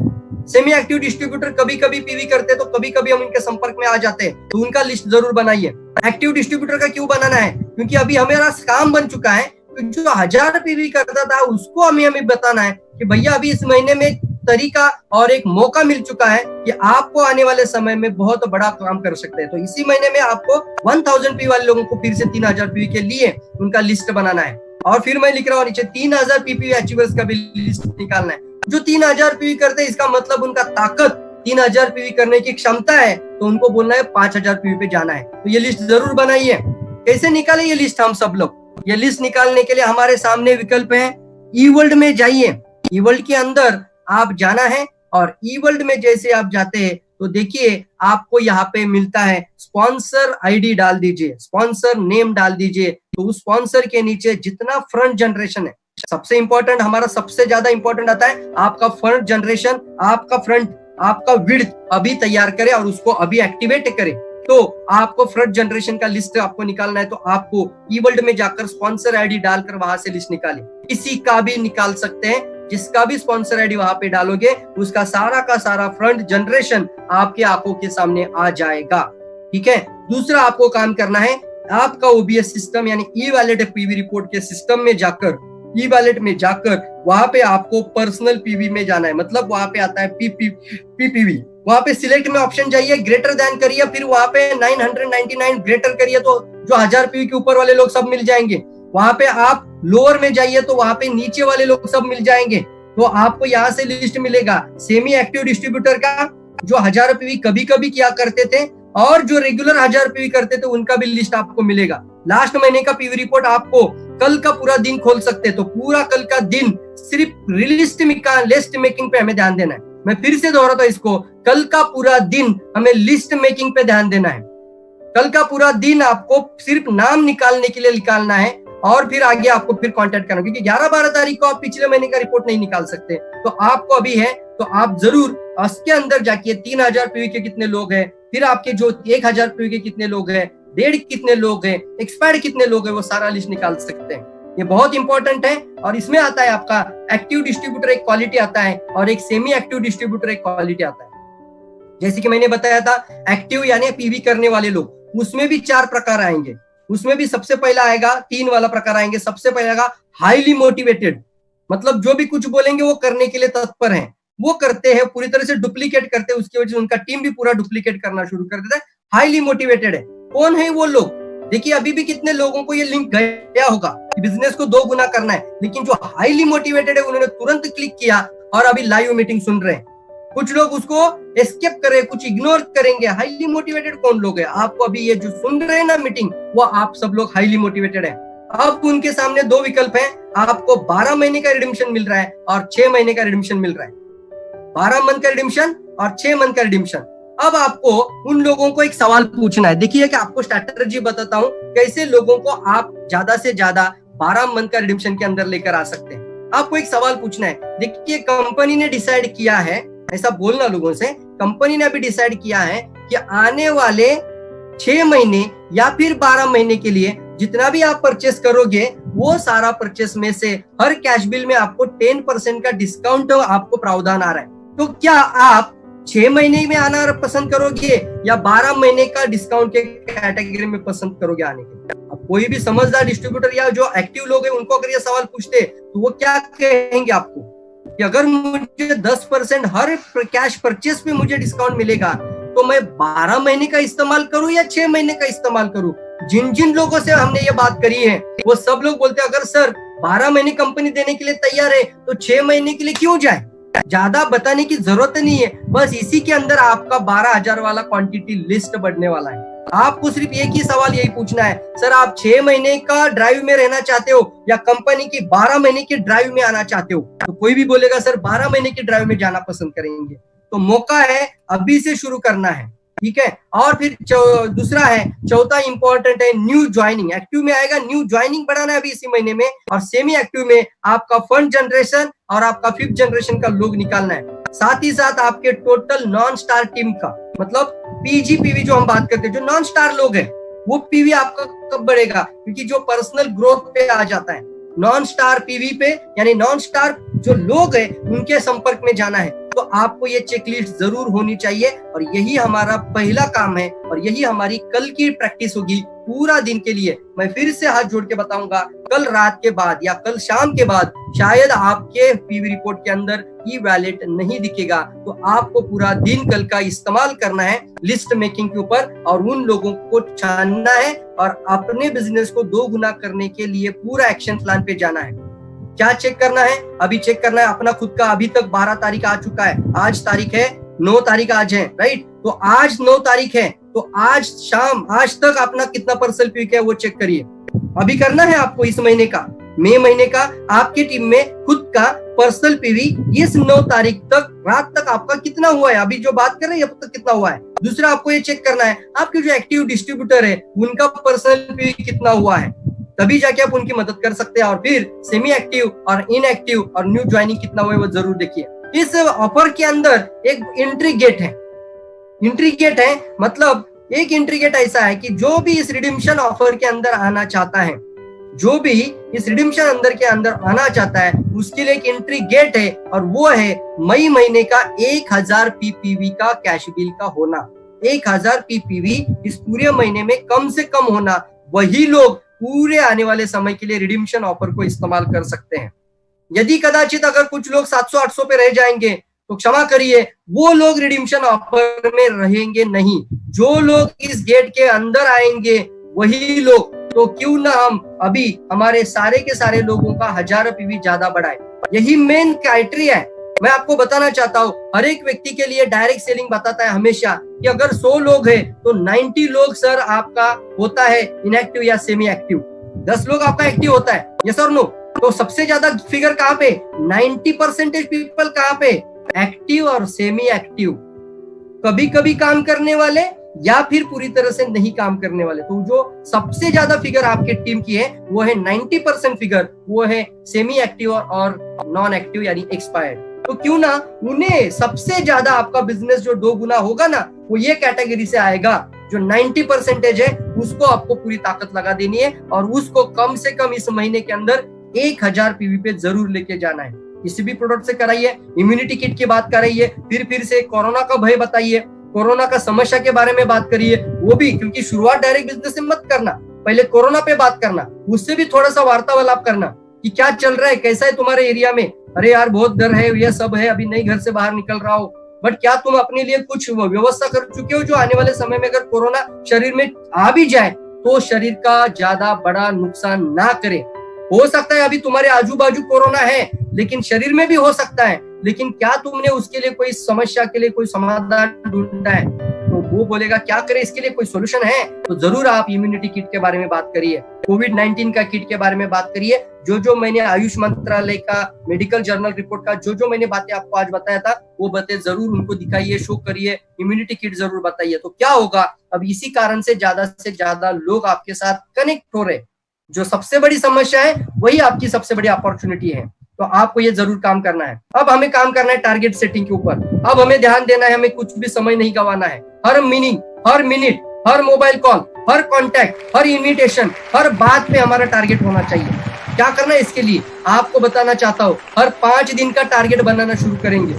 सेमी एक्टिव डिस्ट्रीब्यूटर कभी कभी PV करते तो कभी कभी हम इनके संपर्क में आ जाते हैं, तो उनका लिस्ट जरूर बनाइए। एक्टिव डिस्ट्रीब्यूटर का क्यों बनाना है? क्योंकि अभी हमारा काम बन चुका है, जो 1000 PV करता था उसको हमें बताना है कि भैया अभी इस महीने में तरीका और एक मौका मिल चुका है कि आपको आने वाले समय में बहुत बड़ा काम कर सकते हैं। तो इसी महीने में आपको 1000 PV वाले लोगों को फिर से 3000 PV के लिए उनका लिस्ट बनाना है। और फिर मैं लिख रहा हूँ नीचे 3000 PV अचीवर्स का भी लिस्ट निकालना है। जो 3000 PV करते हैं इसका मतलब उनका ताकत 3000 PV करने की क्षमता है, तो उनको बोलना है 5000 PV पे जाना है। तो ये लिस्ट जरूर बनाइए। कैसे निकाले ये लिस्ट हम सब लोग? ये लिस्ट निकालने के लिए हमारे सामने विकल्प है। ई वर्ल्ड में जाइए, ई वर्ल्ड के अंदर आप जाना है और ई वर्ल्ड में जैसे आप जाते हैं तो देखिए आपको यहाँ पे मिलता है स्पॉन्सर ID डाल दीजिए, स्पॉन्सर नेम डाल दीजिए। तो उस स्पॉन्सर के नीचे जितना फ्रंट जनरेशन है, सबसे इंपॉर्टेंट, हमारा सबसे ज्यादा इंपॉर्टेंट आता है आपका फ्रंट जनरेशन, आपका फ्रंट, आपका विड्थ अभी तैयार करें और उसको अभी एक्टिवेट करें। तो आपको फ्रंट जनरेशन का लिस्ट आपको निकालना है, तो आपको ई वर्ल्ड में जाकर स्पॉन्सर ID डालकर वहां से लिस्ट निकालें। किसी का भी निकाल सकते हैं, जिसका भी स्पॉन्सर ID वहां पे डालोगे उसका सारा का सारा फ्रंट जनरेशन आपके आंखों के सामने आ जाएगा। ठीक है। दूसरा आपको काम करना है, आपका OBS सिस्टम यानी ई वैलेट PV रिपोर्ट के सिस्टम में जाकर, ई वैलेट में जाकर वहां पे आपको पर्सनल PV में जाना है। मतलब वहां पे आता है PPV, वहां पे सिलेक्ट में ऑप्शन जाइए, ग्रेटर देन करिए, फिर वहां पे 999 ग्रेटर करिए तो जो 1000 PV के ऊपर वाले लोग सब मिल जाएंगे। वहां पे आप लोअर में जाइए तो वहां पे नीचे वाले लोग सब मिल जाएंगे। तो आपको यहाँ से लिस्ट मिलेगा सेमी एक्टिव डिस्ट्रीब्यूटर का, जो 1000 PV कभी कभी किया करते थे, और जो रेगुलर 1000 PV करते थे उनका भी लिस्ट आपको मिलेगा। लास्ट महीने का PV रिपोर्ट आपको कल का पूरा दिन खोल सकते हैं, तो पूरा कल का दिन सिर्फ लिस्ट मेकिंग पे हमें ध्यान देना है। मैं फिर से दोहराता हूं इसको, कल का पूरा दिन हमें लिस्ट मेकिंग पे ध्यान देना है। कल का पूरा दिन आपको सिर्फ नाम निकालने के लिए निकालना है और फिर आगे आपको फिर कांटेक्ट करना, क्योंकि 11-12 तारीख को आप पिछले महीने का रिपोर्ट नहीं निकाल सकते। तो आपको अभी है तो आप जरूर उसके अंदर जाके 3000 PV के कितने लोग हैं, फिर आपके जो 1000 PV के कितने लोग हैं, 1.5 कितने लोग हैं, एक्सपायर्ड कितने लोग हैं, वो सारा लिस्ट निकाल सकते हैं। ये बहुत इंपॉर्टेंट है। और इसमें आता है आपका एक्टिव डिस्ट्रीब्यूटर एक क्वालिटी आता है और एक सेमी एक्टिव डिस्ट्रीब्यूटर एक क्वालिटी आता है। जैसे कि मैंने बताया था, एक्टिव यानी PV करने वाले लोग, उसमें भी 4 प्रकार आएंगे। उसमें भी सबसे पहला आएगा 3 वाला प्रकार आएंगे। सबसे पहला आएगा हाईली मोटिवेटेड, मतलब जो भी कुछ बोलेंगे वो करने के लिए तत्पर हैं, वो करते हैं, पूरी तरह से डुप्लीकेट करते हैं, उसकी वजह से उनका टीम भी पूरा डुप्लीकेट करना शुरू कर देता है। हाईली मोटिवेटेड है। कौन है वो लोग? देखिए अभी भी कितने लोगों को ये लिंक गया होगा कि बिजनेस को 2 गुना करना है, लेकिन जो हाईली मोटिवेटेड है उन्होंने तुरंत क्लिक किया और अभी लाइव मीटिंग सुन रहे हैं। कुछ लोग उसको एस्केप कर रहे हैं, कुछ इग्नोर करेंगे। हाईली मोटिवेटेड कौन लोग हैं? आपको अभी ये जो सुन रहे हैं ना मीटिंग, वो आप सब लोग हाईली मोटिवेटेड है। अब उनके सामने 2 विकल्प हैं, आपको 12 महीने का रिडीम्पशन मिल रहा है और 6 महीने का रिडीम्पशन मिल रहा है। 12 मंथ का रिडीम्पशन और 6 मंथ का रिडीम्पशन। अब आपको उन लोगों को एक सवाल पूछना है। देखिए कि आपको स्ट्रैटेजी बताता हूं कैसे लोगों को आप ज्यादा से ज्यादा 12 मंथ का रिडीम्पशन के अंदर लेकर आ सकते हैं। आपको एक सवाल पूछना है। देखिए कंपनी ने डिसाइड किया है, ऐसा बोलना लोगों से, कंपनी ने अभी डिसाइड किया है कि आने वाले 6 महीने या फिर 12 महीने के लिए जितना भी आप परचेस करोगे वो सारा परचेस में से हर कैश बिल में आपको 10% का डिस्काउंट आपको प्रावधान आ रहा है। तो क्या आप 6 महीने में आना पसंद करोगे या 12 महीने का डिस्काउंट के कैटेगरी में पसंद करोगे आने के? अब कोई भी समझदार डिस्ट्रीब्यूटर या जो एक्टिव लोग हैं उनको अगर ये सवाल पूछते तो वो क्या कहेंगे आपको कि अगर मुझे 10% हर कैश परचेस पे मुझे डिस्काउंट मिलेगा तो मैं 12 महीने का इस्तेमाल करूं या 6 महीने का इस्तेमाल करूं? जिन जिन लोगों से हमने ये बात करी है वो सब लोग बोलते हैं अगर सर 12 महीने कंपनी देने के लिए तैयार है तो 6 महीने के लिए क्यों जाए? ज्यादा बताने की जरूरत नहीं है, बस इसी के अंदर आपका 12,000 वाला क्वांटिटी लिस्ट बढ़ने वाला है। आपको सिर्फ एक ही सवाल यही पूछना है, सर आप 6 महीने का ड्राइव में रहना चाहते हो या कंपनी की 12 महीने के ड्राइव में आना चाहते हो? तो कोई भी बोलेगा सर 12 महीने के ड्राइव में जाना पसंद करेंगे। तो मौका है, अभी से शुरू करना है। ठीक है। और फिर दूसरा है, चौथा इंपॉर्टेंट है न्यू ज्वाइनिंग। एक्टिव में आएगा न्यू ज्वाइनिंग बढ़ाना है अभी इसी महीने में, और सेमी एक्टिव में आपका फंड जनरेशन और आपका 5th जनरेशन का लोग निकालना है। साथ ही साथ आपके टोटल नॉन स्टार टीम का, मतलब पीजी पीवी जो हम बात करते हैं, जो नॉन स्टार लोग हैं वो पीवी आपका कब बढ़ेगा, क्योंकि जो पर्सनल ग्रोथ पे आ जाता है, नॉन स्टार पीवी पे, यानी नॉन स्टार जो लोग हैं उनके संपर्क में जाना है। तो आपको ये चेकलिस्ट जरूर होनी चाहिए, और यही हमारा पहला काम है, और यही हमारी कल की प्रैक्टिस होगी पूरा दिन के लिए। मैं फिर से हाथ जोड़ के बताऊंगा, कल रात के बाद या कल शाम के बाद शायद आपके पीवी रिपोर्ट के अंदर ई वैलेट नहीं दिखेगा, तो आपको पूरा दिन कल का इस्तेमाल करना है लिस्ट मेकिंग के ऊपर, और उन लोगों को छानना है और अपने बिजनेस को 2 गुना करने के लिए पूरा एक्शन प्लान पे जाना है। क्या चेक करना है? अभी चेक करना है अपना खुद का। अभी तक 12 तारीख आ चुका है, आज तारीख है 9 तारीख आज है, राइट? तो आज 9 तारीख है, तो आज शाम, आज तक अपना कितना पर्सन पीक है वो चेक करिए। अभी करना है आपको इस महीने का, मई महीने का आपकी टीम में खुद का पर्सनल पीवी इस 9 तारीख तक रात तक आपका कितना हुआ है, अभी जो बात कर रहे हैं अब तक कितना हुआ है। दूसरा आपको ये चेक करना है आपके जो एक्टिव डिस्ट्रीब्यूटर है उनका पर्सनल पीवी कितना हुआ है, तभी जाके आप उनकी मदद कर सकते हैं। और फिर सेमी एक्टिव और इनएक्टिव और न्यू ज्वाइनिंग कितना हुआ है वो जरूर देखिए। इस ऑफर के अंदर एक एंट्री गेट है, एंट्री गेट है मतलब एक एंट्री गेट ऐसा है कि जो भी इस रिडीम्पशन ऑफर के अंदर आना चाहता है, जो भी इस रिडीम्पशन अंदर के अंदर आना चाहता है उसके लिए एक एंट्री गेट है, और वो है मई महीने का 1000 पीपीवी का कैश बिल का होना। 1000 पीपीवी इस पूरे महीने में कम से कम होना, वही लोग पूरे आने वाले समय के लिए रिडीम्पशन ऑफर को इस्तेमाल कर सकते हैं। यदि कदाचित अगर कुछ लोग 700-800 पे रह जाएंगे तो क्षमा करिए, वो लोग रिडीम्पशन ऑफर में रहेंगे नहीं। जो लोग इस गेट के अंदर आएंगे वही लोग, तो क्यों ना हम अभी हमारे सारे के सारे लोगों का 1000 पीवी ज्यादा बढ़ाए। यही मेन क्राइटेरिया है। मैं आपको बताना चाहता हूँ, हर एक व्यक्ति के लिए डायरेक्ट सेलिंग बताता है हमेशा कि अगर 100 लोग हैं तो 90 लोग सर आपका होता है इनएक्टिव या सेमी एक्टिव, 10 लोग आपका एक्टिव होता है, यस और नो? तो सबसे ज्यादा फिगर कहाँ पे, 90% पीपल कहाँ पे, एक्टिव और सेमी एक्टिव, कभी कभी काम करने वाले या फिर पूरी तरह से नहीं काम करने वाले। तो जो सबसे ज्यादा फिगर आपके टीम की है वो है 90% फिगर, वो है सेमी एक्टिव और नॉन एक्टिव यानी एक्सपायर्ड। तो क्यों ना उन्हें सबसे ज्यादा आपका बिजनेस जो 2 गुना होगा ना वो ये कैटेगरी से आएगा। जो 90% है उसको आपको पूरी ताकत लगा देनी है, और उसको कम से कम इस महीने के अंदर 1000 पीवी पे जरूर लेके जाना है। किसी भी प्रोडक्ट से कराइए, इम्यूनिटी किट की बात कराइए, फिर से कोरोना का भय बताइए, कोरोना का समस्या के बारे में बात करिए, वो भी क्योंकि शुरुआत डायरेक्ट बिजनेस से मत करना, पहले कोरोना पे बात करना, उससे भी थोड़ा सा वार्तालाप करना कि क्या चल रहा है, कैसा है तुम्हारे एरिया में। अरे यार बहुत डर है, ये सब है, अभी नहीं घर से बाहर निकल रहा हो, बट क्या तुम अपने लिए कुछ व्यवस्था कर चुके हो जो आने वाले समय में अगर कोरोना शरीर में आ भी जाए तो शरीर का ज्यादा बड़ा नुकसान ना करे। हो सकता है अभी तुम्हारे आजू बाजू कोरोना है लेकिन शरीर में भी हो सकता है, लेकिन क्या तुमने उसके लिए कोई समस्या के लिए कोई समाधान ढूंढा है? तो वो बोलेगा क्या करे, इसके लिए कोई सोल्यूशन है? तो जरूर आप इम्यूनिटी किट के बारे में बात करिए, कोविड-19 का किट के बारे में बात करिए। जो मैंने आयुष मंत्रालय का मेडिकल जर्नल रिपोर्ट का जो मैंने बातें आपको आज बताया था वो बातें जरूर उनको दिखाइए, शो करिए, इम्यूनिटी किट जरूर बताइए। तो क्या होगा, अब इसी कारण से ज्यादा लोग आपके साथ कनेक्ट हो रहे। जो सबसे बड़ी समस्या है वही आपकी सबसे बड़ी अपॉर्चुनिटी है। तो आपको ये जरूर काम करना है। अब हमें काम करना है टारगेट सेटिंग के ऊपर। अब हमें ध्यान देना है, हमें कुछ भी समय नहीं गंवाना है। हर मीनिंग, हर मिनट, हर मोबाइल कॉल, हर कॉन्टैक्ट, हर इन्विटेशन, हर बात पे हमारा टारगेट होना चाहिए। क्या करना है इसके लिए आपको बताना चाहता हूँ। हर 5 दिन का टारगेट बनाना शुरू करेंगे।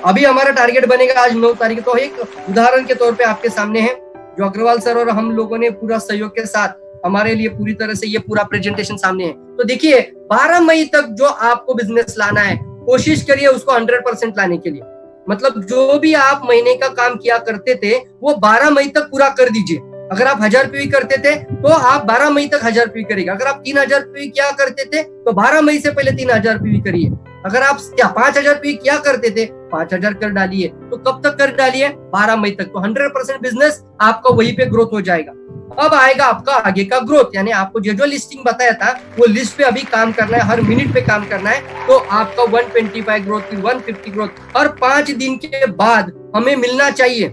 अभी हमारा टारगेट बनेगा आज 9 तारीख। तो एक उदाहरण के तौर पे आपके सामने है, जो अग्रवाल सर और हम लोगों ने पूरा सहयोग के साथ हमारे लिए पूरी तरह से ये पूरा प्रेजेंटेशन सामने है। तो देखिए 12 मई तक जो आपको बिजनेस लाना है, कोशिश करिए उसको 100% लाने के लिए। मतलब जो भी आप महीने का काम किया करते थे वो 12 मई तक पूरा कर दीजिए। अगर आप 1000 पीवी करते थे तो आप 12 मई तक 1000 पीवी करिएगा। अगर आप 3000 पीवी क्या करते थे तो 12 मई से पहले 3000 पीवी करिए। अगर आप 5000 पीवी क्या करते थे 5000 कर डालिए। तो कब तक कर डालिए? 12 मई तक। तो 100% बिजनेस आपका वहीं पे ग्रोथ हो जाएगा। अब आएगा आपका आगे का ग्रोथ, यानी आपको जो लिस्टिंग बताया था वो लिस्ट पे अभी काम करना है, हर मिनट पे काम करना है। तो आपका 125 ग्रोथ, 150 ग्रोथ हर 5 दिन के बाद हमें मिलना चाहिए।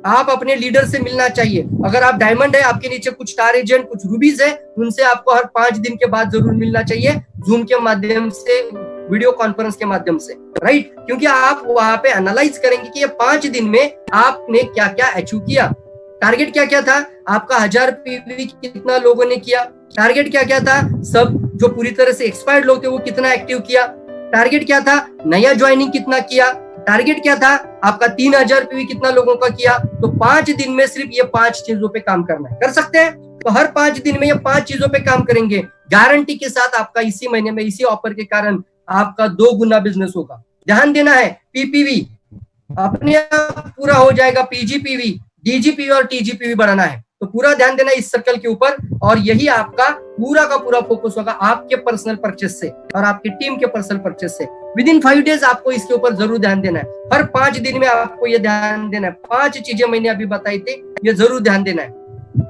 आप अपने लीडर से मिलना चाहिए। अगर आप डायमंड है, आपके नीचे कुछ स्टार एजेंट, कुछ रूबीज है, उनसे आपको हर 5 दिन के बाद जरूर मिलना चाहिए, जूम के माध्यम से, वीडियो कॉन्फ्रेंस के माध्यम से, राइट। क्योंकि आप वहां पे एनालाइज करेंगे कि ये 5 दिन में आपने क्या क्या अचीव किया। टारगेट क्या क्या था आपका, 1000 पीवी कितना लोगों ने किया। टारगेट क्या क्या था, सब जो पूरी तरह से एक्सपायर्ड लोग थे वो कितना एक्टिव किया। टारगेट क्या था, नया ज्वाइनिंग कितना किया। टारगेट क्या था आपका, 3000 पीवी कितना लोगों का किया। तो 5 दिन में सिर्फ ये 5 चीजों पे काम करना है। कर सकते हैं? तो हर 5 दिन में ये 5 चीजों पे काम करेंगे, गारंटी के साथ आपका इसी महीने में, इसी ऑफर के कारण आपका 2 गुना बिजनेस होगा। ध्यान देना है, पीपीवी अपने आप पूरा हो जाएगा। पीजीपीवी, डीजीपीवी और टीजीपीवी बढ़ाना है, तो पूरा ध्यान देना इस सर्कल के ऊपर। और यही आपका पूरा का पूरा फोकस होगा आपके पर्सनल परचेस से और आपकी टीम के पर्सनल परचेस से। विद इन 5 डेज आपको इसके ऊपर जरूर ध्यान देना है। हर 5 दिन में आपको ये ध्यान देना है। 5 चीजें मैंने अभी बताई थी, ये जरूर ध्यान देना है।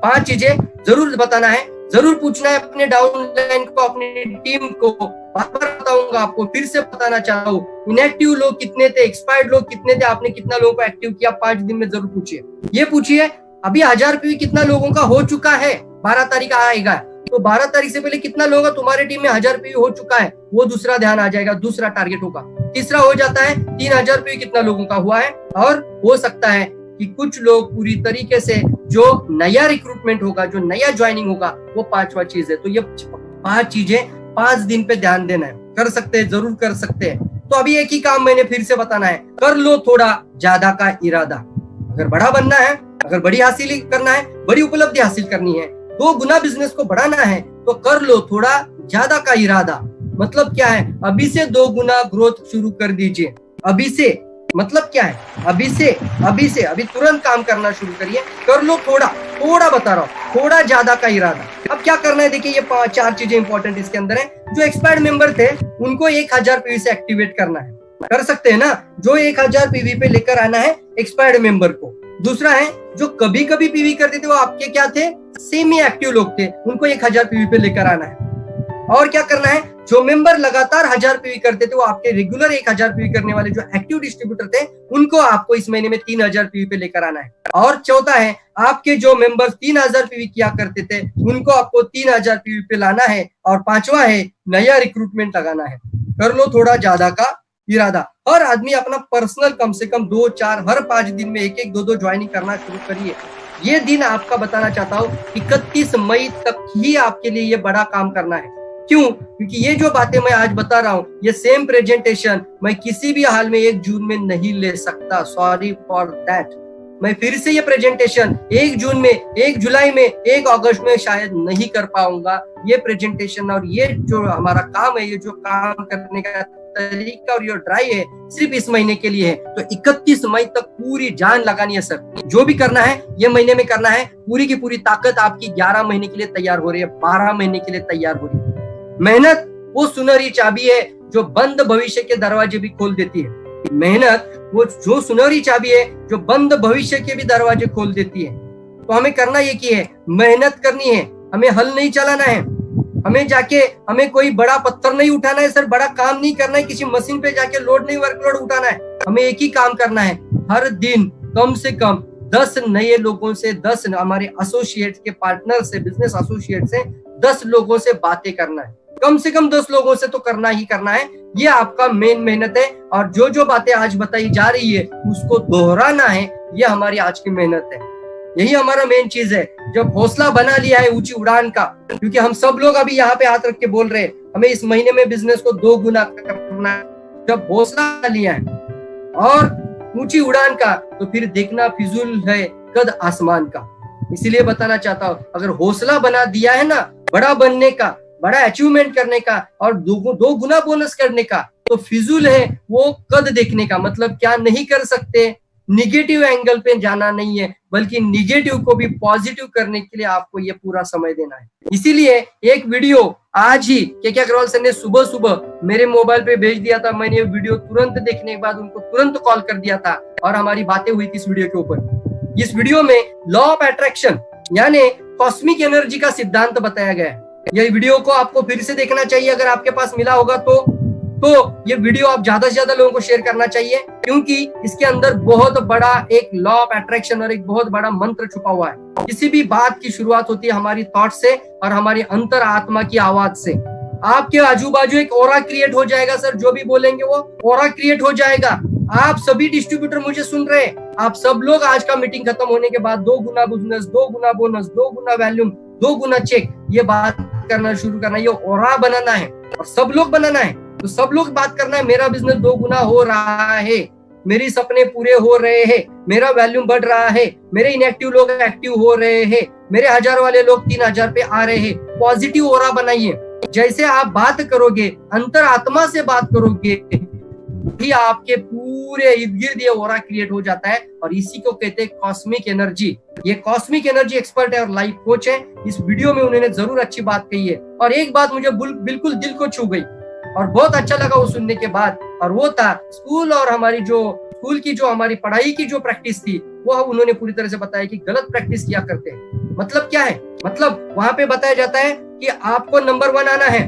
5 चीजें जरूर बताना है, जरूर पूछना है अपने डाउनलाइन को, अपनी टीम को। बार बार बताऊंगा आपको, फिर से बताना चाहता हूँ, इनएक्टिव लोग कितने थे, एक्सपायर्ड लोग कितने थे, आपने कितना लोगों को एक्टिव किया, 5 दिन में जरूर पूछिए। ये पूछिए अभी 1000 पीवी कितना लोगों का हो चुका है, 12 तारीख आएगा, तो 12 तारीख से पहले कितना लोगों का तुम्हारे टीम में 1000 पीवी हो चुका है, वो दूसरा ध्यान आ जाएगा, दूसरा टारगेट होगा। तीसरा हो जाता है 3000 पीवी कितना लोगों का हुआ है। और हो सकता है कि कुछ लोग पूरी तरीके से जो नया रिक्रूटमेंट होगा, जो नया ज्वाइनिंग होगा, वो 5वां चीज है। तो ये 5 चीजें 5 दिन पे ध्यान देना है। कर सकते हैं, जरूर कर सकते हैं। तो अभी एक ही काम मैंने फिर से बताना है, कर लो थोड़ा ज्यादा का इरादा। अगर बड़ा बनना है, अगर बड़ी हासिल करना है, बड़ी उपलब्धि हासिल करनी है, 2 गुना बिजनेस को बढ़ाना है, तो कर लो थोड़ा ज्यादा का इरादा। मतलब क्या है, अभी से 2 गुना ग्रोथ शुरू कर दीजिए। अभी से मतलब क्या है, अभी तुरंत काम करना शुरू करिए। कर लो थोड़ा बता रहा हूँ, थोड़ा ज्यादा का इरादा। अब क्या करना है, देखिए ये 4 चीजें इंपॉर्टेंट इसके अंदर है। जो एक्सपायर्ड मेंबर थे उनको 1000 पीवी से एक्टिवेट करना है। कर सकते हैं ना, जो 1000 पीवी पे लेकर आना है एक्सपायर्ड मेंबर को। दूसरा है, जो कभी कभी पीवी करते थे वो आपके क्या थे, सेमी एक्टिव लोग थे, उनको 1000 पीवी पे लेकर आना है। और क्या करना है, जो मेंबर लगातार 1000 पीवी करते थे, वो आपके रेगुलर 1000 पीवी करने वाले जो एक्टिव डिस्ट्रीब्यूटर थे, उनको आपको इस महीने में 3000 पीवी पे लेकर आना है। और चौथा है, आपके जो मेंबर्स 3000 पीवी किया करते थे, उनको आपको 3000 पीवी पे लाना है। और 5वां है, नया रिक्रूटमेंट लगाना है। कर लो थोड़ा ज्यादा का इरादा। हर आदमी अपना पर्सनल कम से कम 2-4 हर 5 दिन में 1-1, 2-2 ज्वाइनिंग करना शुरू करिए। ये दिन आपका बताना चाहता हूँ 31 मई तक ही आपके लिए ये बड़ा काम करना है। क्यों? क्योंकि ये जो बातें मैं आज बता रहा हूँ, ये सेम प्रेजेंटेशन मैं किसी भी हाल में 1 जून में नहीं ले सकता। Sorry for that. मैं फिर से ये प्रेजेंटेशन 1 जून में, 1 जुलाई में, 1 अगस्त में शायद नहीं कर पाऊंगा। ये प्रेजेंटेशन और ये जो हमारा काम है, ये जो काम करने का तरीका और ये ड्राइव है, सिर्फ इस महीने के लिए है। तो 31 मई तक पूरी जान लगानी है सर। जो भी करना है ये महीने में करना है। पूरी की पूरी ताकत आपकी 11 महीने के लिए तैयार हो रही है, 12 महीने के लिए तैयार हो रही है। मेहनत वो सुनहरी चाबी है जो बंद भविष्य के दरवाजे भी खोल देती है। मेहनत वो जो सुनहरी चाबी है जो बंद भविष्य के भी दरवाजे खोल देती है। तो हमें करना ये की है, मेहनत करनी है। हमें हल नहीं चलाना है, हमें कोई बड़ा पत्थर नहीं उठाना है सर, बड़ा काम नहीं करना है, किसी मशीन पे जाके लोड नहीं वर्कलोड उठाना है। हमें एक ही काम करना है, हर दिन कम से कम 10 नए लोगों से, 10 हमारे एसोसिएट के पार्टनर से, बिजनेस एसोसिएट से 10 लोगों से बातें करना है। कम से कम 10 लोगों से तो करना ही करना है। ये आपका मेन मेहनत है। और जो जो बातें आज बताई जा रही है उसको दोहराना है, ये हमारी आज की मेहनत है। यही हमारा मेन चीज है। जब हौसला बना लिया है ऊंची उड़ान का, क्योंकि हम सब लोग अभी यहाँ पे हाथ रख के बोल रहे हैं हमें इस महीने में बिजनेस को 2 गुना करना है। जब हौसला लिया है और ऊंची उड़ान का, तो फिर देखना फिजूल है कद आसमान का। इसीलिए बताना चाहता हूँ, अगर हौसला बना दिया है ना बड़ा बनने का, बड़ा अचीवमेंट करने का और 2 गुना बोनस करने का, तो फिजूल है वो कद देखने का। मतलब क्या नहीं कर सकते, निगेटिव एंगल पे जाना नहीं है, बल्कि निगेटिव को भी पॉजिटिव करने के लिए आपको ये पूरा समय देना है। इसीलिए एक वीडियो आज ही के अग्रवाल सर ने सुबह सुबह मेरे मोबाइल पे भेज दिया था। मैंने ये वीडियो तुरंत देखने के बाद उनको तुरंत कॉल कर दिया था और हमारी बातें हुई थी इस वीडियो के ऊपर। इस वीडियो में लॉ ऑफ अट्रैक्शन यानी कॉस्मिक एनर्जी का सिद्धांत बताया गया है। यह वीडियो को आपको फिर से देखना चाहिए, अगर आपके पास मिला होगा तो तो ये वीडियो आप ज्यादा से ज्यादा लोगों को शेयर करना चाहिए, क्योंकि इसके अंदर बहुत बड़ा एक लॉ ऑफ अट्रैक्शन और एक बहुत बड़ा मंत्र छुपा हुआ है। किसी भी बात की शुरुआत होती है हमारी थॉट से और हमारी अंतर आत्मा की आवाज से। आपके आजू बाजू एक ऑरा क्रिएट हो जाएगा सर, जो भी बोलेंगे वो ऑरा क्रिएट हो जाएगा। आप सभी डिस्ट्रीब्यूटर मुझे सुन रहे हैं, आप सब लोग आज का मीटिंग खत्म होने के बाद 2 गुना बिजनेस, 2 गुना बोनस, 2 गुना वैल्यूम, 2 गुना चेक, ये बात करना शुरू करना, ये ऑरा बनाना है और सब लोग बनाना है। तो सब लोग बात करना है, मेरा बिजनेस 2 गुना हो रहा है, मेरी सपने पूरे हो रहे हैं, मेरा वैल्यूम बढ़ रहा है, मेरे इनएक्टिव लोग एक्टिव हो रहे हैं, मेरे 1000 वाले लोग 3000 पे आ रहे हैं। पॉजिटिव ऑरा बनाइए। जैसे आप बात करोगे, अंतर आत्मा से बात करोगे, भी आपके पूरे इर्द गिर्द ये ऑरा क्रिएट हो जाता है और इसी को कहते हैं कॉस्मिक एनर्जी। ये कॉस्मिक एनर्जी एक्सपर्ट है और लाइफ कोच है। इस वीडियो में उन्होंने जरूर अच्छी बात कही है और एक बात मुझे बिल्कुल दिल को छू गई और बहुत अच्छा लगा वो सुनने के बाद, और वो था स्कूल और हमारी जो स्कूल की जो हमारी पढ़ाई की जो प्रैक्टिस थी, वो उन्होंने पूरी तरह से बताया कि गलत प्रैक्टिस किया करते हैं। मतलब क्या है? मतलब वहां पे बताया जाता है कि आपको नंबर 1 आना है,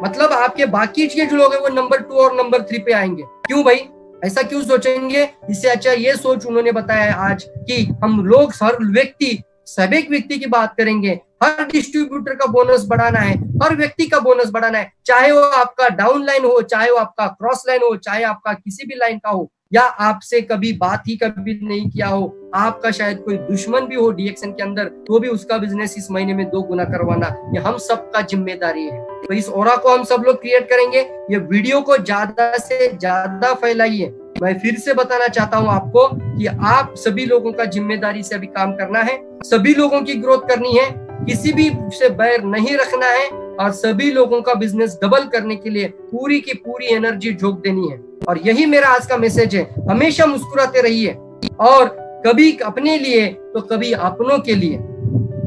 मतलब आपके बाकी के जो लोग हैं वो नंबर 2 और नंबर 3 पे आएंगे। क्यों भाई, ऐसा क्यों सोचेंगे? इससे अच्छा ये सोच उन्होंने बताया आज कि हम लोग हर व्यक्ति, सब एक व्यक्ति की बात करेंगे, हर डिस्ट्रीब्यूटर का बोनस बढ़ाना है, हर व्यक्ति का बोनस बढ़ाना है, चाहे वो आपका डाउन लाइन हो, चाहे वो आपका क्रॉस लाइन हो, चाहे आपका किसी भी लाइन का हो, या आपसे कभी बात ही कभी नहीं किया हो, आपका शायद कोई दुश्मन भी हो डीएक्सन के अंदर, तो भी उसका बिजनेस इस महीने में 2 गुना करवाना, ये हम सबका जिम्मेदारी है। तो इस ऑरा को हम सब लोग क्रिएट करेंगे। ये वीडियो को ज्यादा से ज्यादा फैलाइए। मैं फिर से बताना चाहता हूं आपको कि आप सभी लोगों का जिम्मेदारी से अभी काम करना है, सभी लोगों की ग्रोथ करनी है, किसी भी से बैर नहीं रखना है और सभी लोगों का बिजनेस डबल करने के लिए पूरी की पूरी एनर्जी झोंक देनी है। और यही मेरा आज का मैसेज है। हमेशा मुस्कुराते रहिए और कभी अपने लिए तो कभी अपनों के लिए।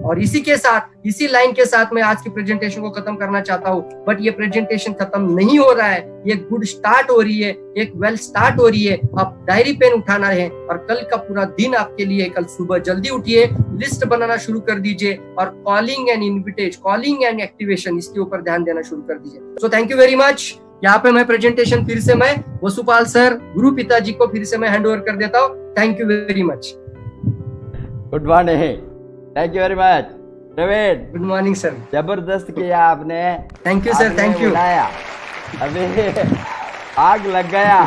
और इसी के साथ, इसी लाइन के साथ मैं आज की प्रेजेंटेशन को खत्म करना चाहता हूँ। बट ये प्रेजेंटेशन खत्म नहीं हो रहा है, ये गुड स्टार्ट हो रही है, एक वेल स्टार्ट हो रही है। आप डायरी पेन उठाना है और कल का पूरा दिन आपके लिए, कल सुबह जल्दी उठिए, लिस्ट बनाना शुरू कर दीजिए और calling and invites, calling and activation, इसके ऊपर ध्यान देना शुरू कर दीजिए। So thank you very much. यहाँ पे मैं प्रेजेंटेशन फिर से मैं वसुपाल सर, गुरु पिताजी को फिर से मैं हैंड ओवर कर देता हूँ। Thank you very much. Good morning, thank you very much Praveen. Good morning sir. जबरदस्त किया आपने। Thank you sir, thank you. अभी आग लग गया,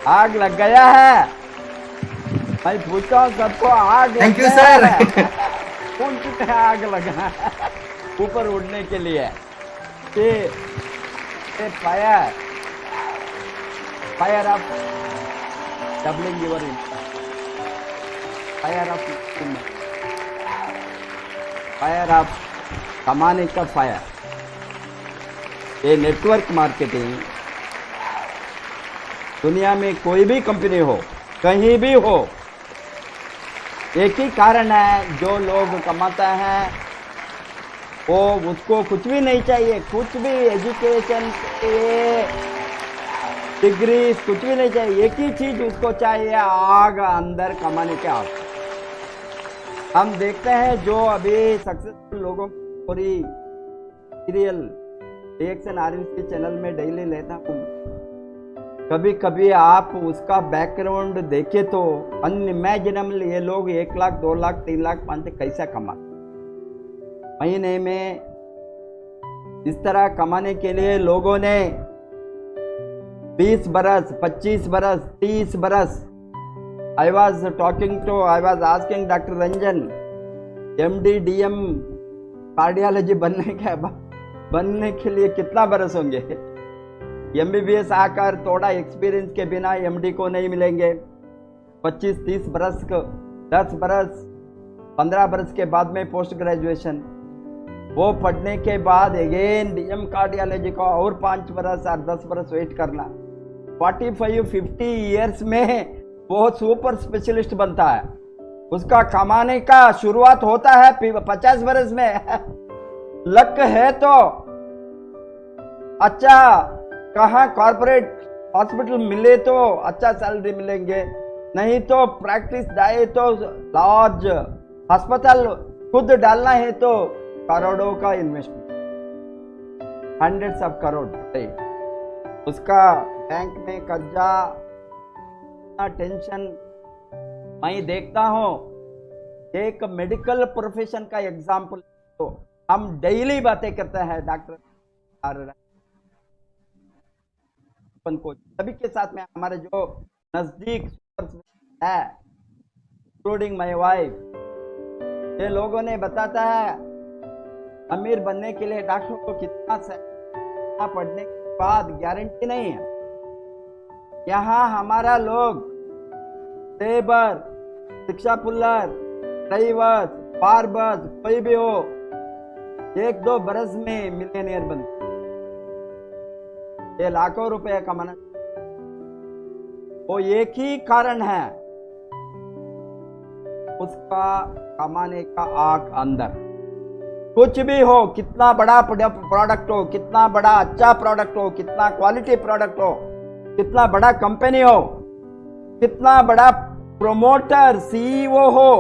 आग लग गया है। मैं पूछता हूँ सबको, आग थैंक यू सर। कौन कितने आग लगा ऊपर उड़ने के लिए? Fire, fire of doubling your income, fire of fire of कमाने का फायर। ये नेटवर्क मार्केटिंग दुनिया में कोई भी कंपनी हो, कहीं भी हो, एक ही कारण है, जो लोग कमाता है वो उसको कुछ भी नहीं चाहिए, कुछ भी एजुकेशन के डिग्री कुछ भी नहीं चाहिए, एक ही चीज उसको चाहिए, आग अंदर कमाने के आग। हम देखते हैं जो अभी सक्सेसफुल लोगों की पूरी सीरियल डीएक्सन आरएमसी चैनल में डेली लेता हूँ। कभी कभी आप उसका बैकग्राउंड देखे तो अनइमेजिनेबल, ये लोग 1 लाख 2 लाख 3 लाख 5 लाख कैसा कमा महीने में। इस तरह कमाने के लिए लोगों ने 20 बरस, 25 बरस, 30 बरस। I was asking Dr. Ranjan, MD, DM, cardiology बनने के लिए कितना बरस होंगे? MBBS आकर थोड़ा एक्सपीरियंस के बिना MD को नहीं मिलेंगे। 25-30 बरस, 10 बरस, 15 बरस के बाद में पोस्ट ग्रेजुएशन, वो पढ़ने के बाद अगेन DM कार्डियोलॉजी का और 5 बरस और 10 बरस वेट करना। 45-50 ईयर्स में वो सुपर स्पेशलिस्ट बनता है। उसका कमाने का शुरुआत होता है 50 बरस में। लक है तो अच्छा, कहाँ कॉर्पोरेट हॉस्पिटल मिले तो अच्छा सैलरी मिलेंगे, नहीं तो प्रैक्टिस जाए तो लॉज अस्पताल खुद डालना है तो करोड़ों का इन्वेस्टमेंट, 100s of करोड़। उसका बैंक में कर्जा, टेंशन। मैं देखता हूं एक मेडिकल प्रोफेशन का एग्जाम्पल, तो हम डेली बातें करते हैं डॉक्टर को, सभी के साथ में हमारे जो नजदीक है, इंक्लूडिंग माय वाइफ, ये लोगों ने बताता है अमीर बनने के लिए डॉक्टर को कितना पढ़ने के बाद गारंटी नहीं है। यहाँ हमारा लोग लेबर, रिक्शा पुल्लर, ड्राइवर, बार्बर, कोई भी हो, 1-2 बरस में मिलियनियर बनते, ये लाखों रुपए कमाना। वो एक ही कारण है, उसका कमाने का आग अंदर। कुछ भी हो, कितना बड़ा प्रोडक्ट हो, कितना बड़ा अच्छा प्रोडक्ट हो, कितना क्वालिटी प्रोडक्ट हो, कितना बड़ा कंपनी हो, कितना बड़ा प्रोमोटर सीईओ हो,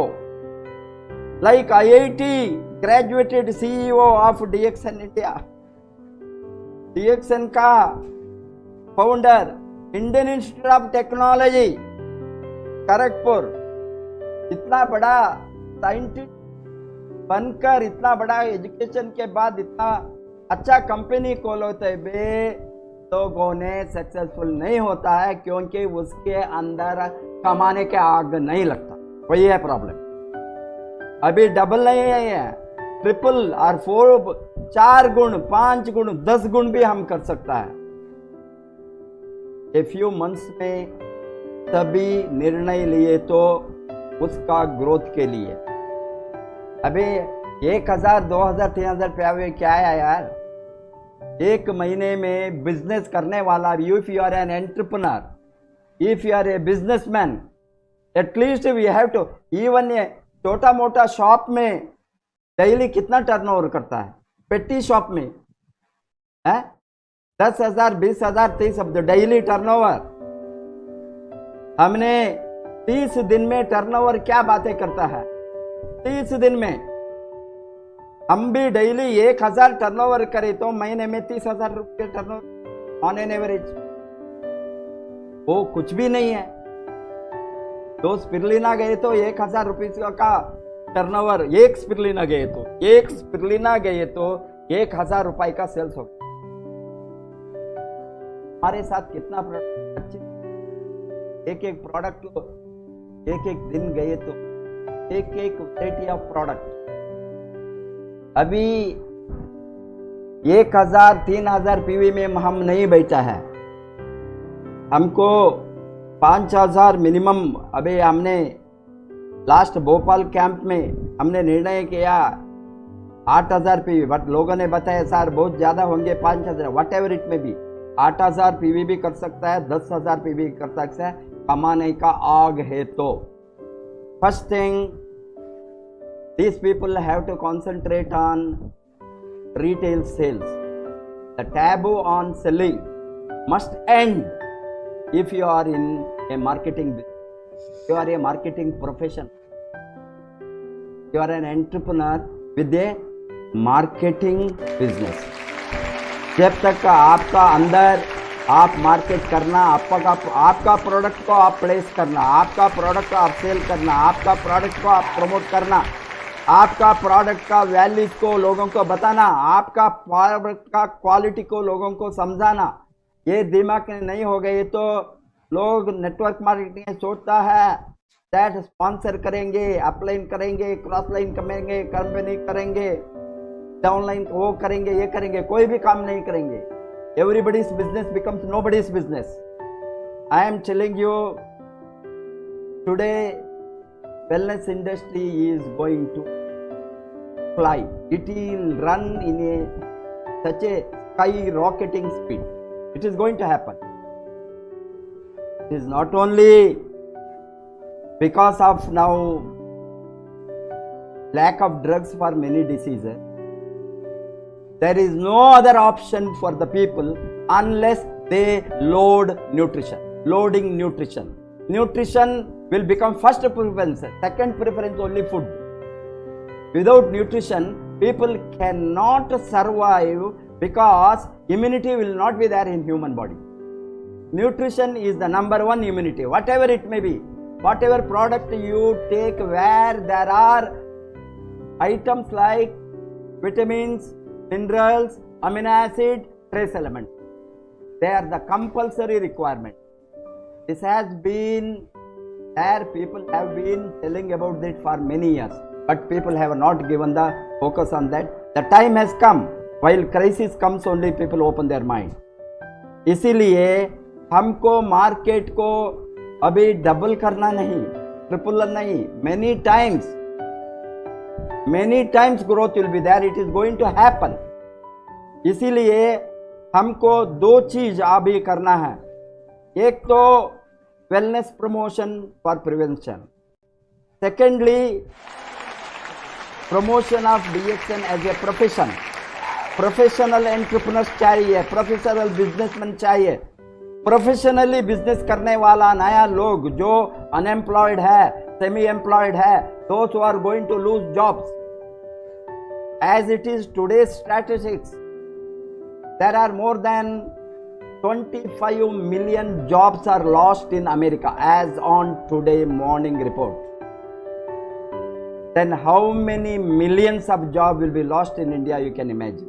like IIT graduated CEO of DXN India, DXN का founder, Indian Institute of Technology Kharagpur, इतना बड़ा साइंटिस्ट बनकर, इतना बड़ा एजुकेशन के बाद इतना अच्छा कंपनी खोलते बे लोगों ने सक्सेसफुल नहीं होता है, क्योंकि उसके अंदर कमाने के आग नहीं लगता। वही है प्रॉब्लम। अभी डबल नहीं है, ट्रिपल और 4 गुण, 5 गुण, 10 गुण भी हम कर सकता है। ए फ्यू मंथ्स में सभी निर्णय लिए तो उसका ग्रोथ के लिए। अभी 1000, 2000, 3000 पे क्या है यार? एक महीने में बिजनेस करने वाला, if you are an entrepreneur, if you are a businessman, at least we have to, even ये छोटा मोटा शॉप में डेली कितना टर्नओवर करता है? पेटी शॉप में है 10,000, 20,000, 30,000 डेली टर्नओवर। हमने 30 दिन में टर्नओवर क्या बातें करता है? 30 दिन में हम भी डेली 1,000 टर्नओवर करें तो महीने में 30,000 रुपये टर्नओवर ऑन एन एवरेज। वो कुछ भी नहीं है। तो स्पिरुलिना गए तो 1,000 रुपये का टर्नओवर, एक स्पिरुलिना गए तो 1,000 रुपए का सेल्स हो। हमारे साथ कितना प्रोडक्ट, एक प्रोडक्ट को एक दिन गए तो एक वैरायटी ऑफ प्रोडक्ट। अभी 1,000, 3,000 पीवी में हम नहीं बैठा है, हमको 5,000 मिनिमम। अभी हमने लास्ट भोपाल कैंप में हमने निर्णय किया 8,000 पीवी, बट लोगों ने बताया सर बहुत ज्यादा होंगे, 5,000, वट एवर इट में भी 8,000 पीवी भी कर सकता है, 10,000 पीवी कर सकता है। कमाने का आग है तो first thing, these people have to concentrate on retail sales. The taboo on selling must end if you are in a marketing business. You are a marketing profession. You are an entrepreneur with a marketing business. जब तक आपका अंदर आप market करना, आपका product को आप place करना, आपका प्रोडक्ट को आप सेल करना, आपका प्रोडक्ट को आप प्रमोट करना, आपका प्रोडक्ट का वैल्यूज को लोगों को बताना, आपका प्रोडक्ट का क्वालिटी को लोगों को समझाना, ये दिमाग में नहीं हो गए तो लोग नेटवर्क मार्केटिंग सोचता है दैट स्पॉन्सर करेंगे, अपलाइन करेंगे, क्रॉस लाइन करेंगे, कंपनी करेंगे, डाउनलाइन वो करेंगे, ये करेंगे, कोई भी काम नहीं करेंगे। Everybody's business becomes nobody's business. I am telling you, today wellness industry is going to fly. It will run in such a skyrocketing speed. It is going to happen. It is not only because of now lack of drugs for many diseases. There is no other option for the people unless they load nutrition. Loading nutrition. Nutrition will become first preference. Second preference only food. Without nutrition, people cannot survive because immunity will not be there in human body. nutrition is the number one immunity, whatever it may be. Whatever product you take where there are items like vitamins, minerals, amino acid, trace elements, they are the compulsory requirement. This has been there, people have been telling about it for many years, but people have not given the focus on that. The time has come, while crisis comes only people open their mind. इसीलिए हमको market को अभी double करना नहीं, triple नहीं, many times growth will be there, it is going to happen. इसीलिए हमको दो चीज अभी करना है, एक तो wellness promotion for prevention, secondly promotion of DXN as a profession. Professional entrepreneurs चाहिए, प्रोफेशनल बिजनेसमैन चाहिए, प्रोफेशनली बिजनेस करने वाला नया लोग जो अनएम्प्लॉयड है, सेमी एम्प्लॉयड है, those who are going to lose jobs. As it is today's statistics, there are more than 25 million jobs are lost in America as on today morning report. Then how many millions of jobs will be lost in India, you can imagine.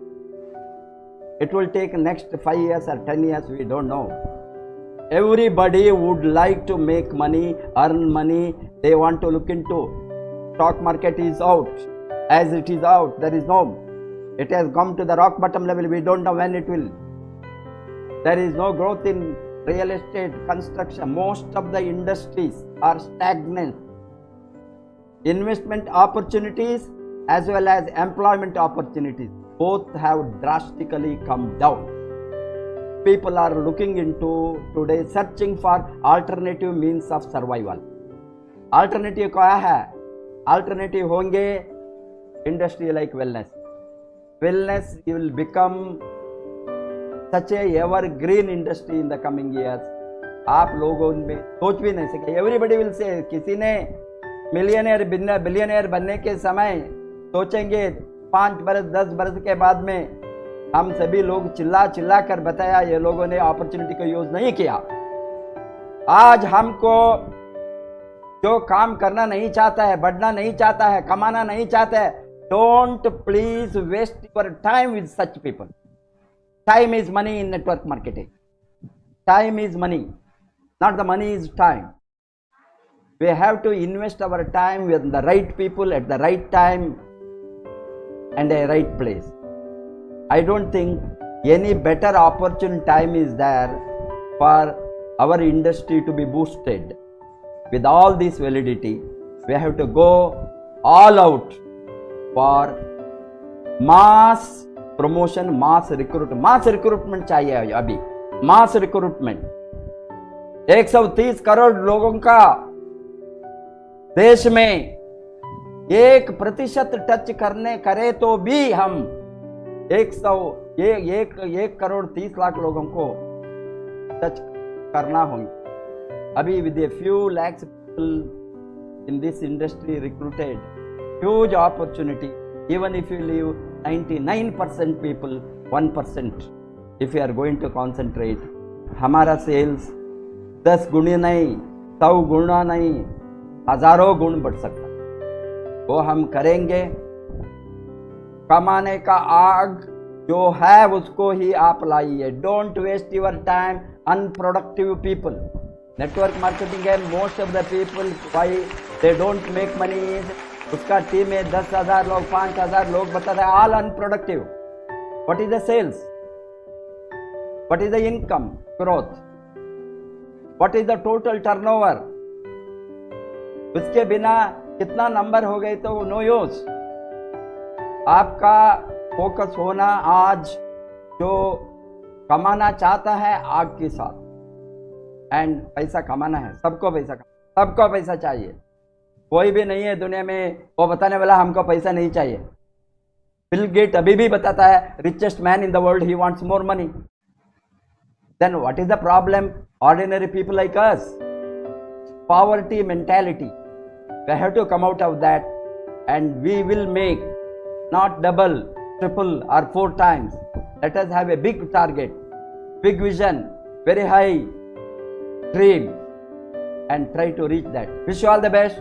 It will take next 5 years or 10 years, we don't know. Everybody would like to make money, earn money, they want to look into. Stock market is out, as it is out, there is no. It has come to the rock bottom level, we don't know when it will. There is no growth in real estate, construction, most of the industries are stagnant. Investment opportunities as well as employment opportunities, both have drastically come down. People are looking into today, searching for alternative means of survival. Alternative क्या है? Alternative होंगे industry like wellness. Wellness will become such a evergreen industry in the coming years. आप लोगों में सोच भी नहीं सके. Everybody will say, किसी ने बिलियनियर बनने के समय सोचेंगे 5 बरस 10 बरस के बाद में हम सभी लोग चिल्ला कर बताया ये लोगों ने अपॉर्चुनिटी को यूज नहीं किया. आज हमको जो काम करना नहीं चाहता है, बढ़ना नहीं चाहता है, कमाना नहीं चाहता है, don't please waste your time with such people. Time is money in network marketing. Time is money, not the money is time. We have to invest our time with the right people at the right time and a right place. I don't think any better opportune time is there for our industry to be boosted. With all this validity, we have to go all out for mass promotion, mass recruitment. Mass recruitment चाहिए अभी, mass recruitment. 130 crore लोगों का देश में 1% touch करे तो भी हम 1 करोड़ 30 लाख लोगों को टच करना होंगे. अभी with a few lakhs people in this industry recruited, huge opportunity. Even if you leave 99% people, 1%, if you are going to concentrate, हमारा सेल्स 10 गुना नहीं, 100 गुना नहीं, हजारों गुण बढ़ सकता है. वो हम करेंगे. कमाने का आग जो है उसको ही आप लाइए. Don't waste your time unproductive people. Network marketing है, most of the people why they don't make money, उसका टीम में 10,000 लोग, 5,000 लोग, बताते हैं all unproductive. What is the sales, what is the income growth, what is the total turnover. उसके बिना कितना नंबर हो गए तो नो यूज. आपका फोकस होना आज जो कमाना चाहता है आग के साथ, एंड पैसा कमाना है, सबको पैसा चाहिए. कोई भी नहीं है दुनिया में वो बताने वाला हमको पैसा नहीं चाहिए. बिल गेट अभी भी बताता है richest man in the world, he wants more money. Then what is the problem? Ordinary people like us, poverty mentality. We have to come out of that and we will make not double, triple or 4 times. Let us have a big target, big vision, very high, dream and try to reach that. Wish you all the best.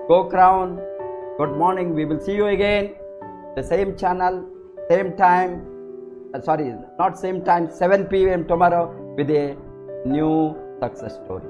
Go Crown. Good morning. We will see you again. The same channel, same time. Sorry, not same time, 7 p.m. tomorrow with a new success story.